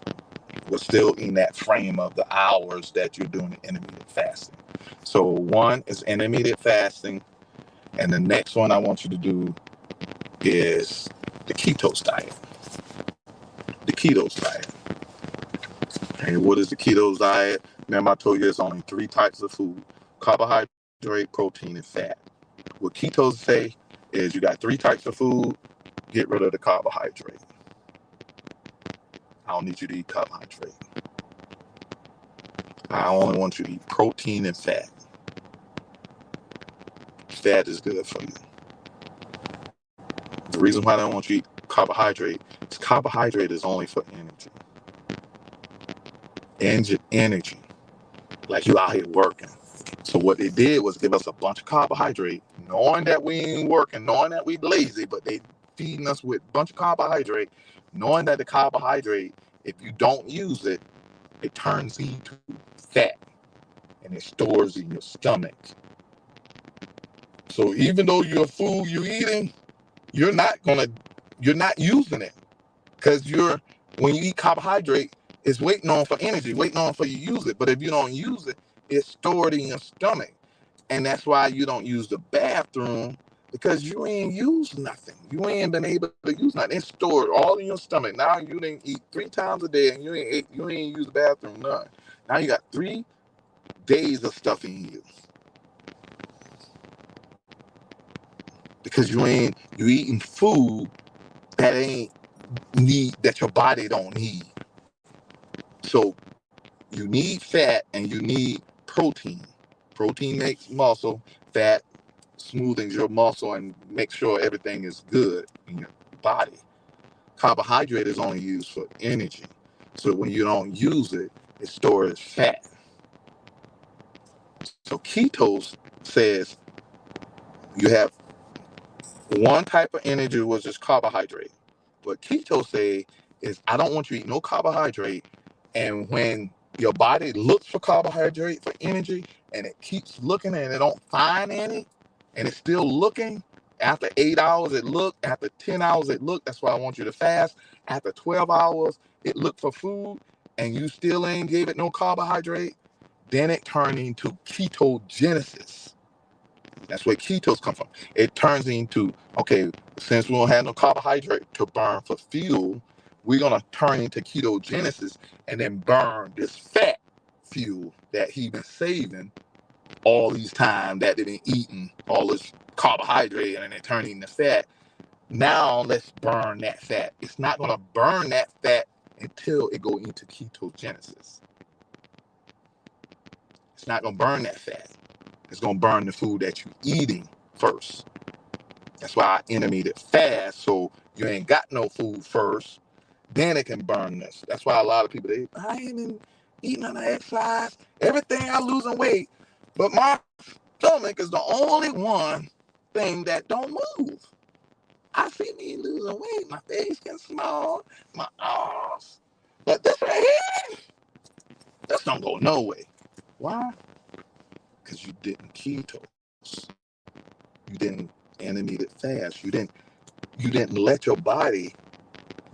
but still in that frame of the hours that you're doing the intermittent fasting. So 1 is intermittent fasting, and the next one I want you to do is the keto diet. The keto diet. And what is the keto diet? Remember, I told you there's only 3 types of food: carbohydrate, protein, and fat. What ketos say is you got 3 types of food, get rid of the carbohydrate. I don't need you to eat carbohydrate. I only want you to eat protein and fat. Fat is good for you. The reason why I don't want you to eat carbohydrate is carbohydrate is only for energy. Energy. Like you out here working. So what they did was give us a bunch of carbohydrate, knowing that we ain't working, knowing that we lazy, but they feeding us with a bunch of carbohydrate, knowing that the carbohydrate, if you don't use it, it turns into fat and it stores in your stomach. So even though your food you're eating, you're not using it, because when you eat carbohydrate, it's waiting on for energy, waiting on for you to use it. But if you don't use it, it's stored in your stomach. And that's why you don't use the bathroom, because you ain't used nothing. You ain't been able to use nothing. It's stored all in your stomach. Now you didn't eat 3 times a day and you ain't use the bathroom none. Now you got 3 days of stuff in you. Because you eating food that your body don't need. So you need fat and you need protein. Protein makes muscle. Fat smoothens your muscle and makes sure everything is good in your body. Carbohydrate is only used for energy. So when you don't use it, it stores fat. So ketose says you have one type of energy, which is carbohydrate. What keto say is, I don't want you to eat no carbohydrate. And when your body looks for carbohydrate for energy and it keeps looking and it don't find any, and it's still looking, after 8 hours it look, after 10 hours it look, that's why I want you to fast. After 12 hours it look for food and you still ain't gave it no carbohydrate, then it turns into ketogenesis. That's where ketos come from. It turns into, okay, since we don't have no carbohydrate to burn for fuel, we're going to turn into ketogenesis and then burn this fat fuel that he been saving all these time, that they've been eating all this carbohydrate and then it turning into fat. Now let's burn that fat. It's not going to burn that fat until it go into ketogenesis. It's not going to burn that fat. It's going to burn the food that you're eating first. That's why I intermittent fast, so you ain't got no food first, then it can burn this. That's why a lot of people, I ain't been eating none of exercise, everything I losing weight, but my stomach is the only one thing that don't move. I see me losing weight, my face getting small, my arms, but this right here, this don't go no way. Why? Because you didn't ketos. You didn't intermittent fast. You didn't let your body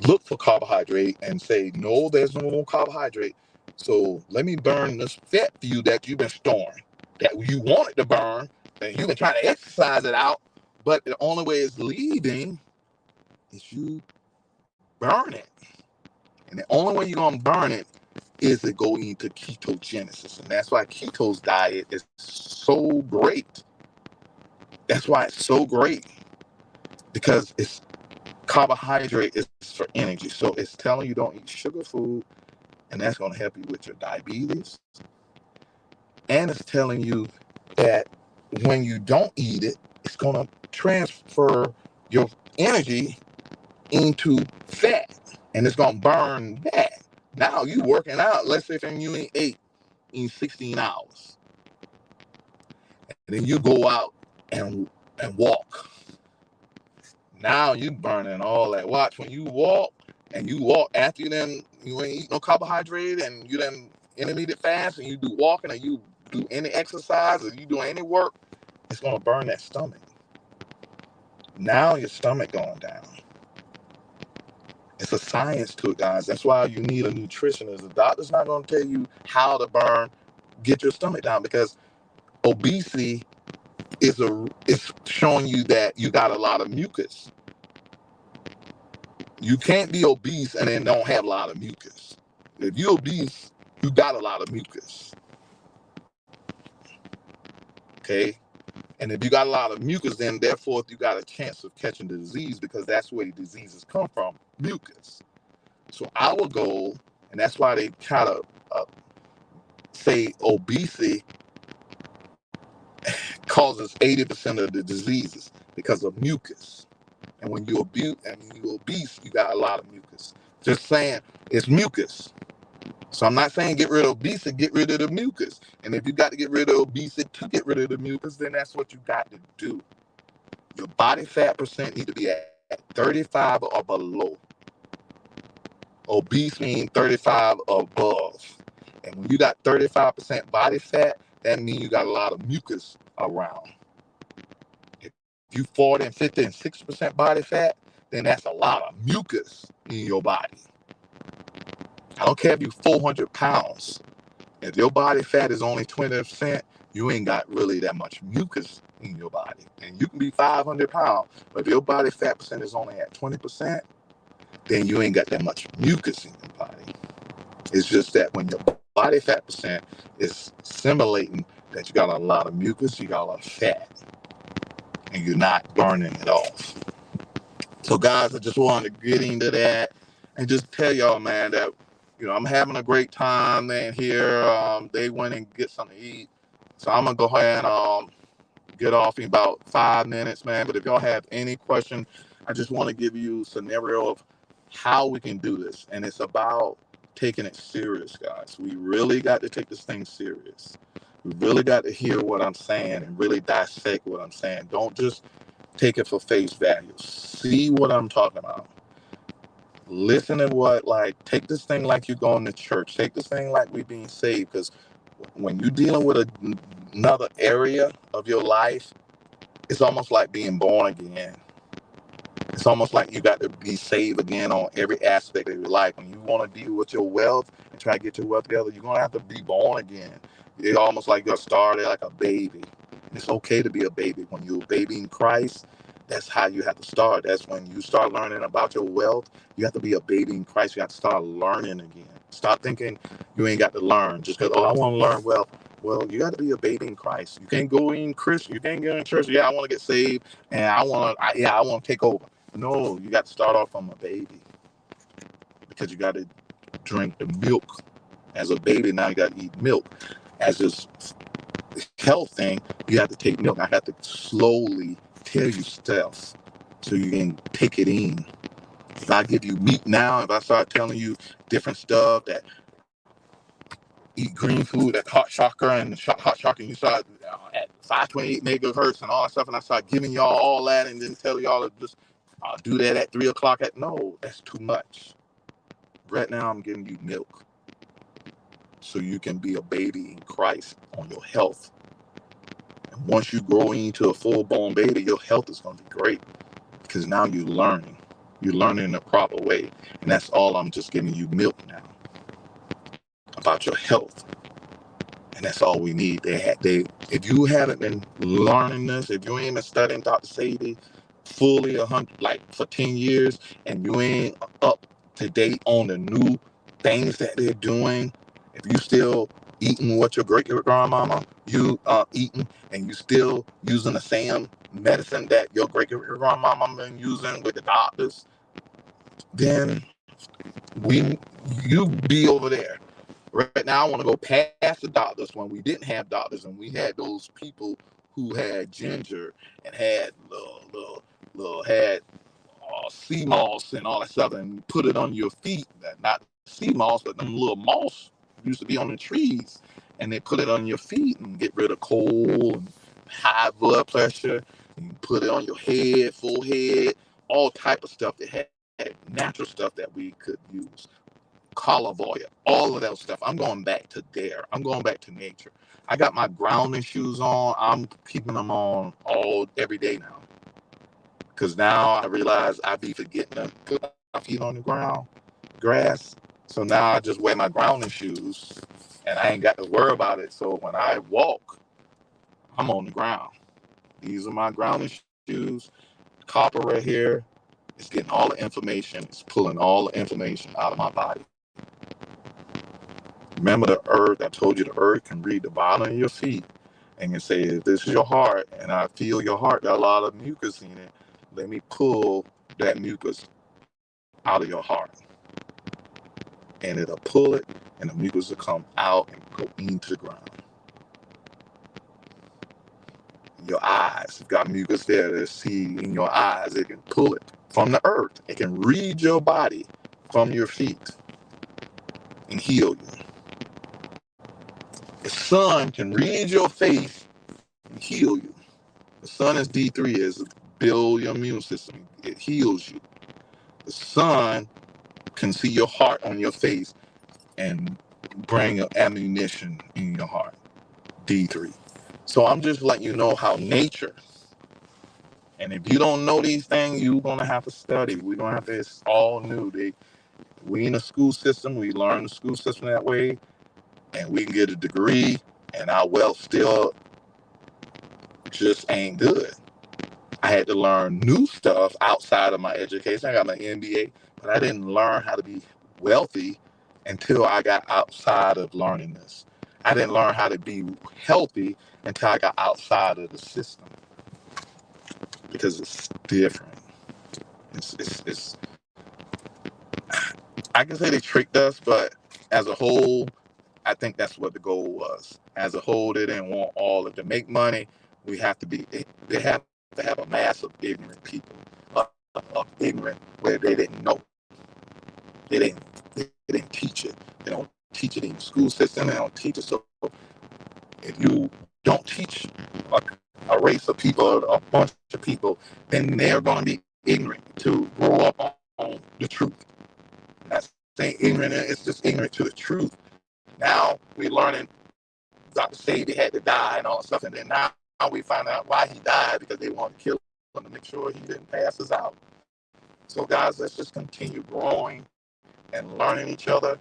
look for carbohydrate and say, no, there's no more carbohydrate. So let me burn this fat for you that you've been storing, that you wanted to burn, and you've been trying to exercise it out, but the only way it's leaving is you burn it. And the only way you're going to burn it is to go into ketogenesis. And that's why keto's diet is so great. That's why it's so great, because it's carbohydrate is for energy. So it's telling you don't eat sugar food, and that's going to help you with your diabetes. And it's telling you that when you don't eat it, it's going to transfer your energy into fat, and it's going to burn that. Now you working out, let's say if you ain't ate in 16 hours, and then you go out and walk. Now you burning all that. Watch, when you walk after you ain't eat no carbohydrate and you then intermittent fast and you do walking or you do any exercise or you do any work, it's gonna burn that stomach. Now your stomach going down. It's a science to it, guys. That's why you need a nutritionist. The doctor's not gonna tell you how to get your stomach down, because obesity is showing you that you got a lot of mucus. You can't be obese and then don't have a lot of mucus. If you're obese, you got a lot of mucus. Okay? And if you got a lot of mucus, then therefore you got a chance of catching the disease, because that's where diseases come from, mucus. So our goal, and that's why they kind of say obesity causes 80% of the diseases because of mucus. And when you're obese, you got a lot of mucus. Just saying, it's mucus. So I'm not saying get rid of obesity, get rid of the mucus. And if you got to get rid of obesity to get rid of the mucus, then that's what you got to do. Your body fat percent need to be at 35 or below. Obese means 35 or above. And when you got 35% body fat, that means you got a lot of mucus around. If you 40 and 50 and 60% body fat, then that's a lot of mucus in your body. I don't care if you're 400 pounds. If your body fat is only 20%, you ain't got really that much mucus in your body. And you can be 500 pounds, but if your body fat percent is only at 20%, then you ain't got that much mucus in your body. It's just that when your body fat percent is simulating that you got a lot of mucus, you got a lot of fat, and you're not burning it off. So guys, I just wanted to get into that and just tell y'all, man, that I'm having a great time, man, here. They went and get something to eat. So I'm gonna go ahead and get off in about 5 minutes, man. But if y'all have any question, I just want to give you a scenario of how we can do this. And it's about taking it serious, guys. We really got to take this thing serious. We really got to hear what I'm saying and really dissect what I'm saying. Don't just take it for face value. See what I'm talking about. Listen to take this thing like you're going to church. Take this thing like we're being saved. Because when you're dealing with another area of your life, it's almost like being born again. It's almost like you got to be saved again on every aspect of your life. When you want to deal with your wealth and try to get your wealth together, you're going to have to be born again. It's almost like you're started like a baby. It's okay to be a baby. When you're a baby in Christ, that's how you have to start. That's when you start learning about your wealth. You have to be a baby in Christ. You have to start learning again. Stop thinking you ain't got to learn just because, I want to learn wealth. Well, you got to be a baby in Christ. You can't go in Christian. You can't go in church. Yeah, I want to get saved, and I want to take over. No, you got to start off from a baby because you got to drink the milk as a baby. Now you got to eat milk. As this health thing, you have to take milk. I have to slowly tell you stuff so you can take it in. If I give you meat now, if I start telling you different stuff that eat green food, that hot chakra and hot chakra, and you start at 528 megahertz and all that stuff, and I start giving y'all all that and then tell y'all to just do that at 3 o'clock no, that's too much. Right now I'm giving you milk so you can be a baby in Christ on your health. And once you grow into a full-born baby, your health is going to be great because now you're learning. You're learning in the proper way. And that's all. I'm just giving you milk now about your health. And that's all we need. If you haven't been learning this, if you ain't been studying Dr. Sadie fully for 10 years, and you ain't up to date on the new things that they're doing, if you still eating what your great grandmama you eating, and you still using the same medicine that your great grandmama been using with the doctors, then you be over there. Right now, I want to go past the doctors when we didn't have doctors and we had those people who had ginger and had had sea moss and all that stuff and put it on your feet. Not sea moss, but them little moss used to be on the trees, and they put it on your feet and get rid of cold and high blood pressure. And put it on your head, full head, all type of stuff that had natural stuff that we could use. Olive oil, all of that stuff. I'm going back to there. I'm going back to nature. I got my grounding shoes on. I'm keeping them on every day now. Because now I realize I be forgetting to put my feet on the ground, grass. So now I just wear my grounding shoes and I ain't got to worry about it. So when I walk, I'm on the ground. These are my grounding shoes. Copper right here. It's getting all the information. It's pulling all the information out of my body. Remember the earth, I told you the earth can read the bottom of your feet and can say, if this is your heart and I feel your heart got a lot of mucus in it, let me pull that mucus out of your heart. And it'll pull it and the mucus will come out and go into the ground. Your eyes, you've got mucus there to see in your eyes. It can pull it from the earth. It can read your body from your feet. and heal you. The sun can read your face and heal you. The sun is D3, is build your immune system. It heals you. The sun can see your heart on your face and bring ammunition in your heart. D3. So I'm just letting you know how nature, and if you don't know these things, you're gonna have to study. We're gonna have to, it's all new. We in the school system, we learn the school system that way, and we can get a degree, and our wealth still just ain't good. I had to learn new stuff outside of my education. I got my MBA, but I didn't learn how to be wealthy until I got outside of learning this. I didn't learn how to be healthy until I got outside of the system, because it's different. It's I can say they tricked us, but as a whole, I think that's what the goal was. As a whole, they didn't want all of it. To make money, we have to be, they have to have a mass of ignorant people, ignorant where they didn't know. They didn't teach it. They don't teach it in the school system. They don't teach it. So if you don't teach a race of people, a bunch of people, then they're going to be ignorant to grow up on the truth. That's saying ignorant, it's just ignorant to the truth. Now we're learning Dr. Sadie had to die and all that stuff, and then now we find out why he died, because they want to kill him to make sure he didn't pass us out. So guys, let's just continue growing and learning each other.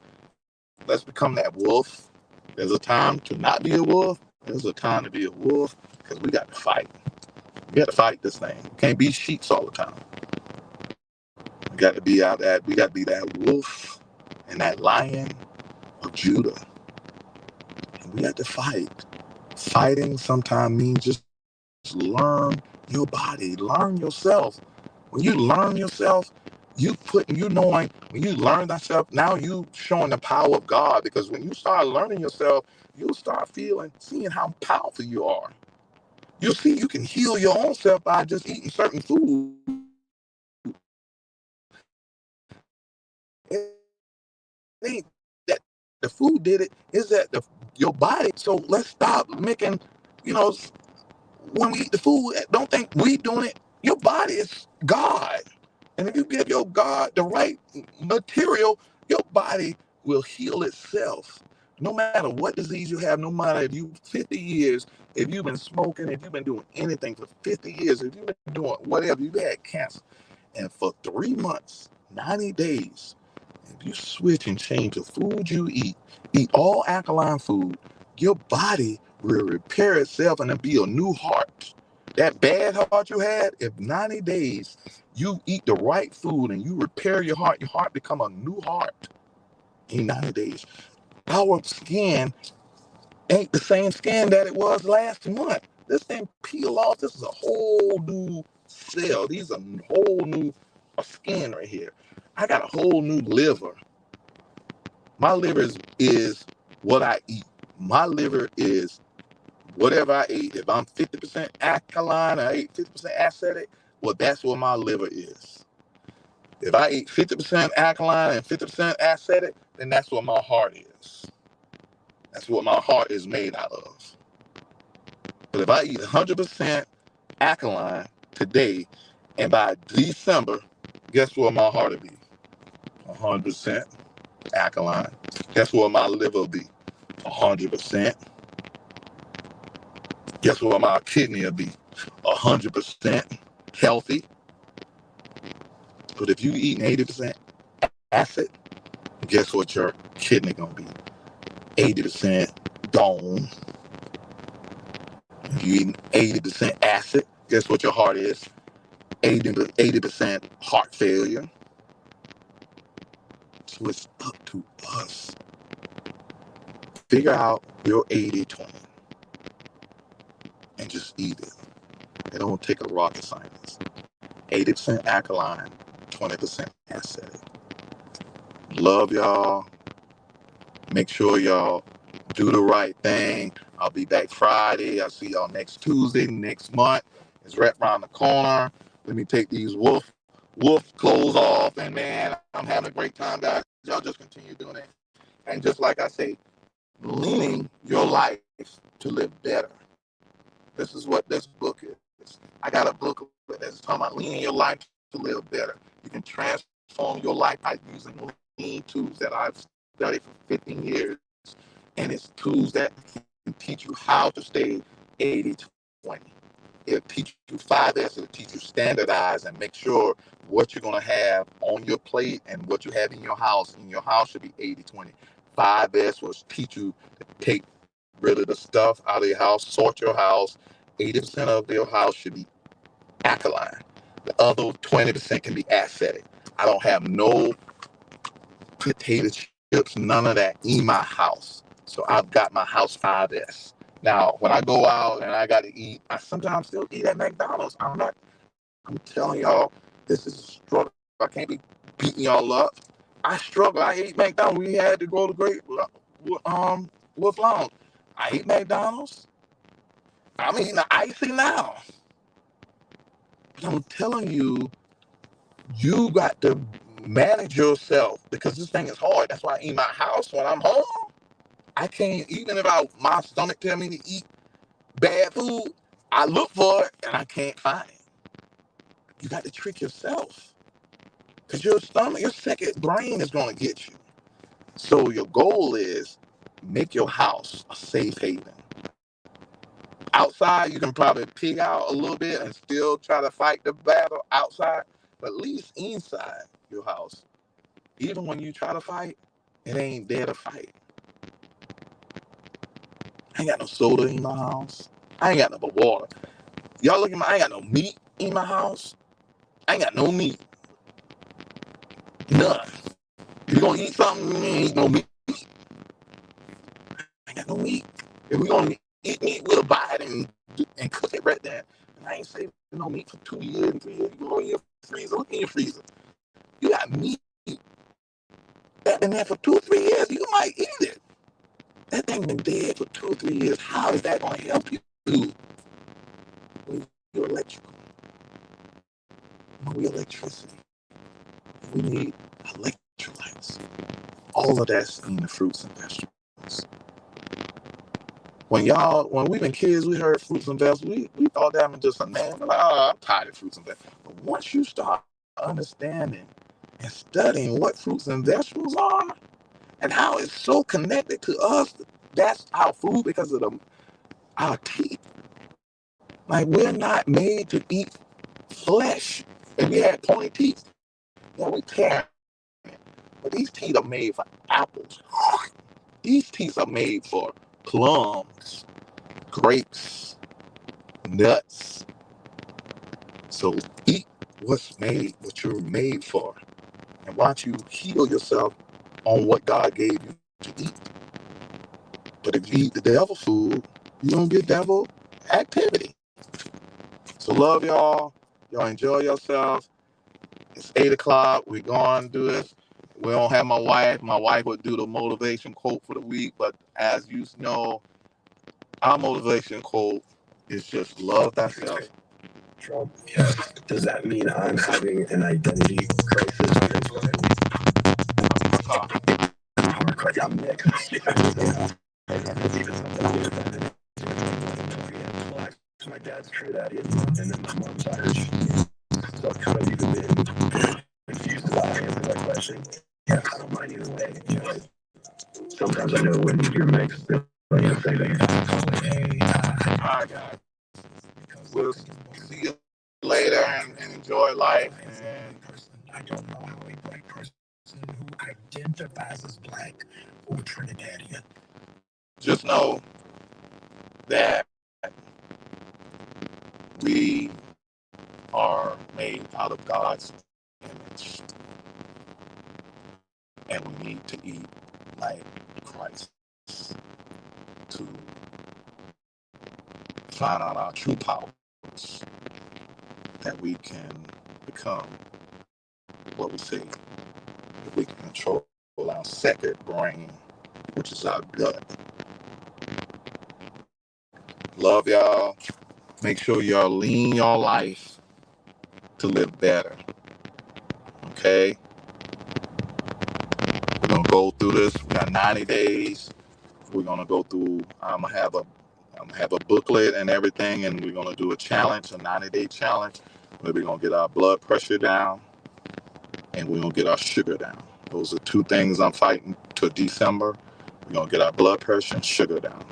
Let's become that wolf. There's a time to not be a wolf. There's a time to be a wolf, because we got to fight. We got to fight this thing. We can't be sheeps all the time. We got to be out that. We got to be that wolf and that lion of Judah. And we got to fight. Fighting sometimes means just learn your body, learn yourself. When you learn yourself, when you learn thyself, now you showing the power of God, because when you start learning yourself, you'll start seeing how powerful you are. You'll see you can heal your own self by just eating certain food. It ain't that the food did it, is that your body. So let's stop making, when we eat the food, don't think we doing it. Your body is God. And if you give your God the right material, your body will heal itself. No matter what disease you have, no matter if you 50 years, if you've been smoking, if you've been doing anything for 50 years, if you've been doing whatever, you've had cancer, and for 3 months, 90 days, if you switch and change the food you eat all alkaline food, your body will repair itself and it'll be a new heart. That bad heart you had, if 90 days you eat the right food and you repair your heart become a new heart in 90 days. Our skin ain't the same skin that it was last month. This thing peel off. This is a whole new cell. These are whole new skin right here. I got a whole new liver. My liver is what I eat. My liver is whatever I ate. If I'm 50% alkaline, I ate 50% acidic, well, that's what my liver is. If I eat 50% alkaline and 50% acidic, then that's what my heart is. That's what my heart is made out of. But if I eat 100% alkaline today, and by December, guess what my heart will be? 100% alkaline. Guess what my liver will be? 100%. Guess what my kidney will be? 100% healthy. But if you eat 80% acid, guess what your kidney gonna be? 80% gone. If you eat 80% acid, guess what your heart is? 80% heart failure. So it's up to us. Figure out your 80-20 and just eat it. It don't take a rocket scientist. 80% alkaline, 20% acidic. Love y'all. Make sure y'all do the right thing. I'll be back Friday. I'll see y'all next Tuesday, next month. It's right around the corner. Let me take these wolf clothes off, and man, I'm having a great time, guys. Y'all just continue doing it. And just like I say, leaning your life to live better. This is what this book is. I got a book that's talking about leaning your life to live better. You can transform your life by using lean tools that I've studied for 15 years. And it's tools that can teach you how to stay 80-20. It'll teach you 5S. It'll teach you standardize and make sure what you're going to have on your plate and what you have in your house. In your house should be 80-20. 5S will teach you to take rid of the stuff out of your house, sort your house. 80% of your house should be alkaline. The other 20% can be acidic. I don't have no potato chips, none of that in my house. So I've got my house 5S. Now, when I go out and I got to eat, I sometimes still eat at McDonald's. I'm telling y'all, this is a struggle. I can't be beating y'all up. I struggle. I ate McDonald's. We had to go to Wolf Lounge. I ate McDonald's. I'm eating the icy now. But I'm telling you, you got to manage yourself because this thing is hard. That's why I eat my house when I'm home. I can't, even if my stomach tell me to eat bad food, I look for it and I can't find it. You got to trick yourself because your stomach, your second brain is going to get you. So your goal is make your house a safe haven. Outside, you can probably pig out a little bit and still try to fight the battle outside, but at least inside your house, even when you try to fight, it ain't there to fight. I ain't got no soda in my house. I ain't got no water. Y'all look at I ain't got no meat in my house. I ain't got no meat. None. If you gonna eat something, you ain't no meat. I ain't got no meat. If we gonna eat meat, we'll buy it and cook it right there. And I ain't saving no meat for 2 years and 3 years. You go in your freezer, look in your freezer. You got meat that been there for 2 or 3 years. You might eat it. That thing been dead for 2 or 3 years. How is that gonna help you? You're electrical. We electricity. We need electrolytes. All of that's in the fruits and vegetables. When we been kids, we heard fruits and vegetables. We thought that was just a name. We're like, oh, I'm tired of fruits and vegetables. But once you start understanding and studying what fruits and vegetables are and how it's so connected to us, that's our food because of our teeth. Like, we're not made to eat flesh. If we had pointy teeth, we tear. But these teeth are made for apples. These teeth are made for plums, grapes, nuts. So eat what you're made for. And watch you heal yourself on what God gave you to eat. But if you eat the devil food, you're going to get devil activity. So love y'all. Y'all enjoy yourself. It's 8 o'clock. We're going to do this. We don't have my wife. My wife would do the motivation quote for the week. But as you know, our motivation quote is just love thyself. Trump, yes. Does that mean I'm having an identity crisis? I'm Nick. My dad's true daddy, and then my mom's Irish. So I've kind of even been confused about how to answer that question. Yeah, I don't mind either way. You know, sometimes I know when you're mixed, they'll say that you're Hi, guys. We'll see you later and enjoy life. And I don't know how a black person who identifies as black or Trinidadian. Just know that we are made out of God's image. And we need to eat like Christ to find out our true powers, that we can become what we say, if we can control our second brain, which is our gut. Love y'all. Make sure y'all lean your life to live better. Okay? We're going to go through this. We got 90 days. We're gonna go through. I'm gonna have a booklet and everything, and we're gonna do a challenge, a 90-day challenge, where we're gonna get our blood pressure down and we're gonna get our sugar down. Those are two things I'm fighting to December. We're gonna get our blood pressure and sugar down.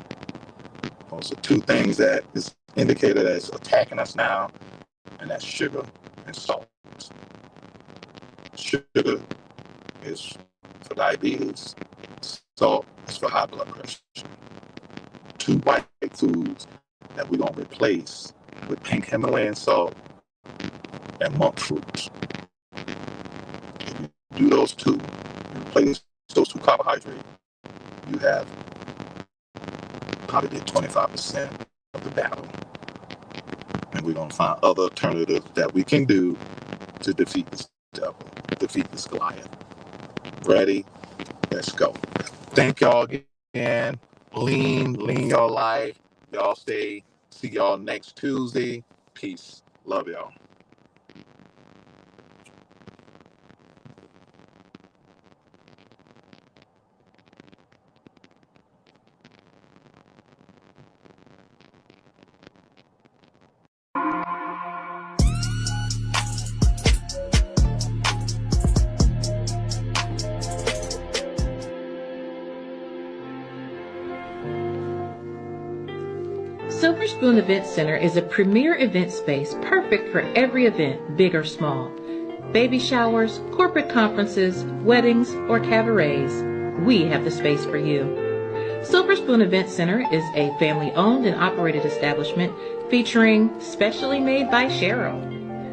Those are two things that is indicated as attacking us now, and that's sugar and salt. Sugar is for diabetes. Salt is for high blood pressure. Two white foods that we're gonna replace with pink Himalayan salt and monk fruits. If you do those two, you replace those two carbohydrates, you have probably did 25% of the battle. And we're gonna find other alternatives that we can do to defeat this devil, defeat this Goliath. Ready? Let's go. Thank y'all again. Lean your life. Y'all stay. See y'all next Tuesday. Peace. Love y'all. Silver Spoon Event Center is a premier event space perfect for every event, big or small. Baby showers, corporate conferences, weddings, or cabarets. We have the space for you. Silver Spoon Event Center is a family-owned and operated establishment featuring Specially Made by Cheryl.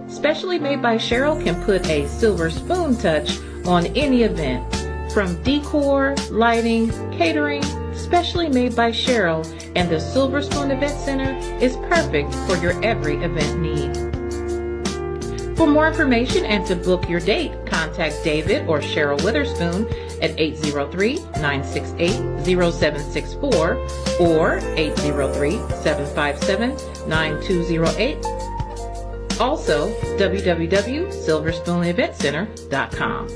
Specially Made by Cheryl can put a silver spoon touch on any event. From decor, lighting, catering, Specially Made by Cheryl and the Silver Spoon Event Center is perfect for your every event need. For more information and to book your date, contact David or Cheryl Witherspoon at 803-968-0764 or 803-757-9208. Also, www.silverspooneventcenter.com.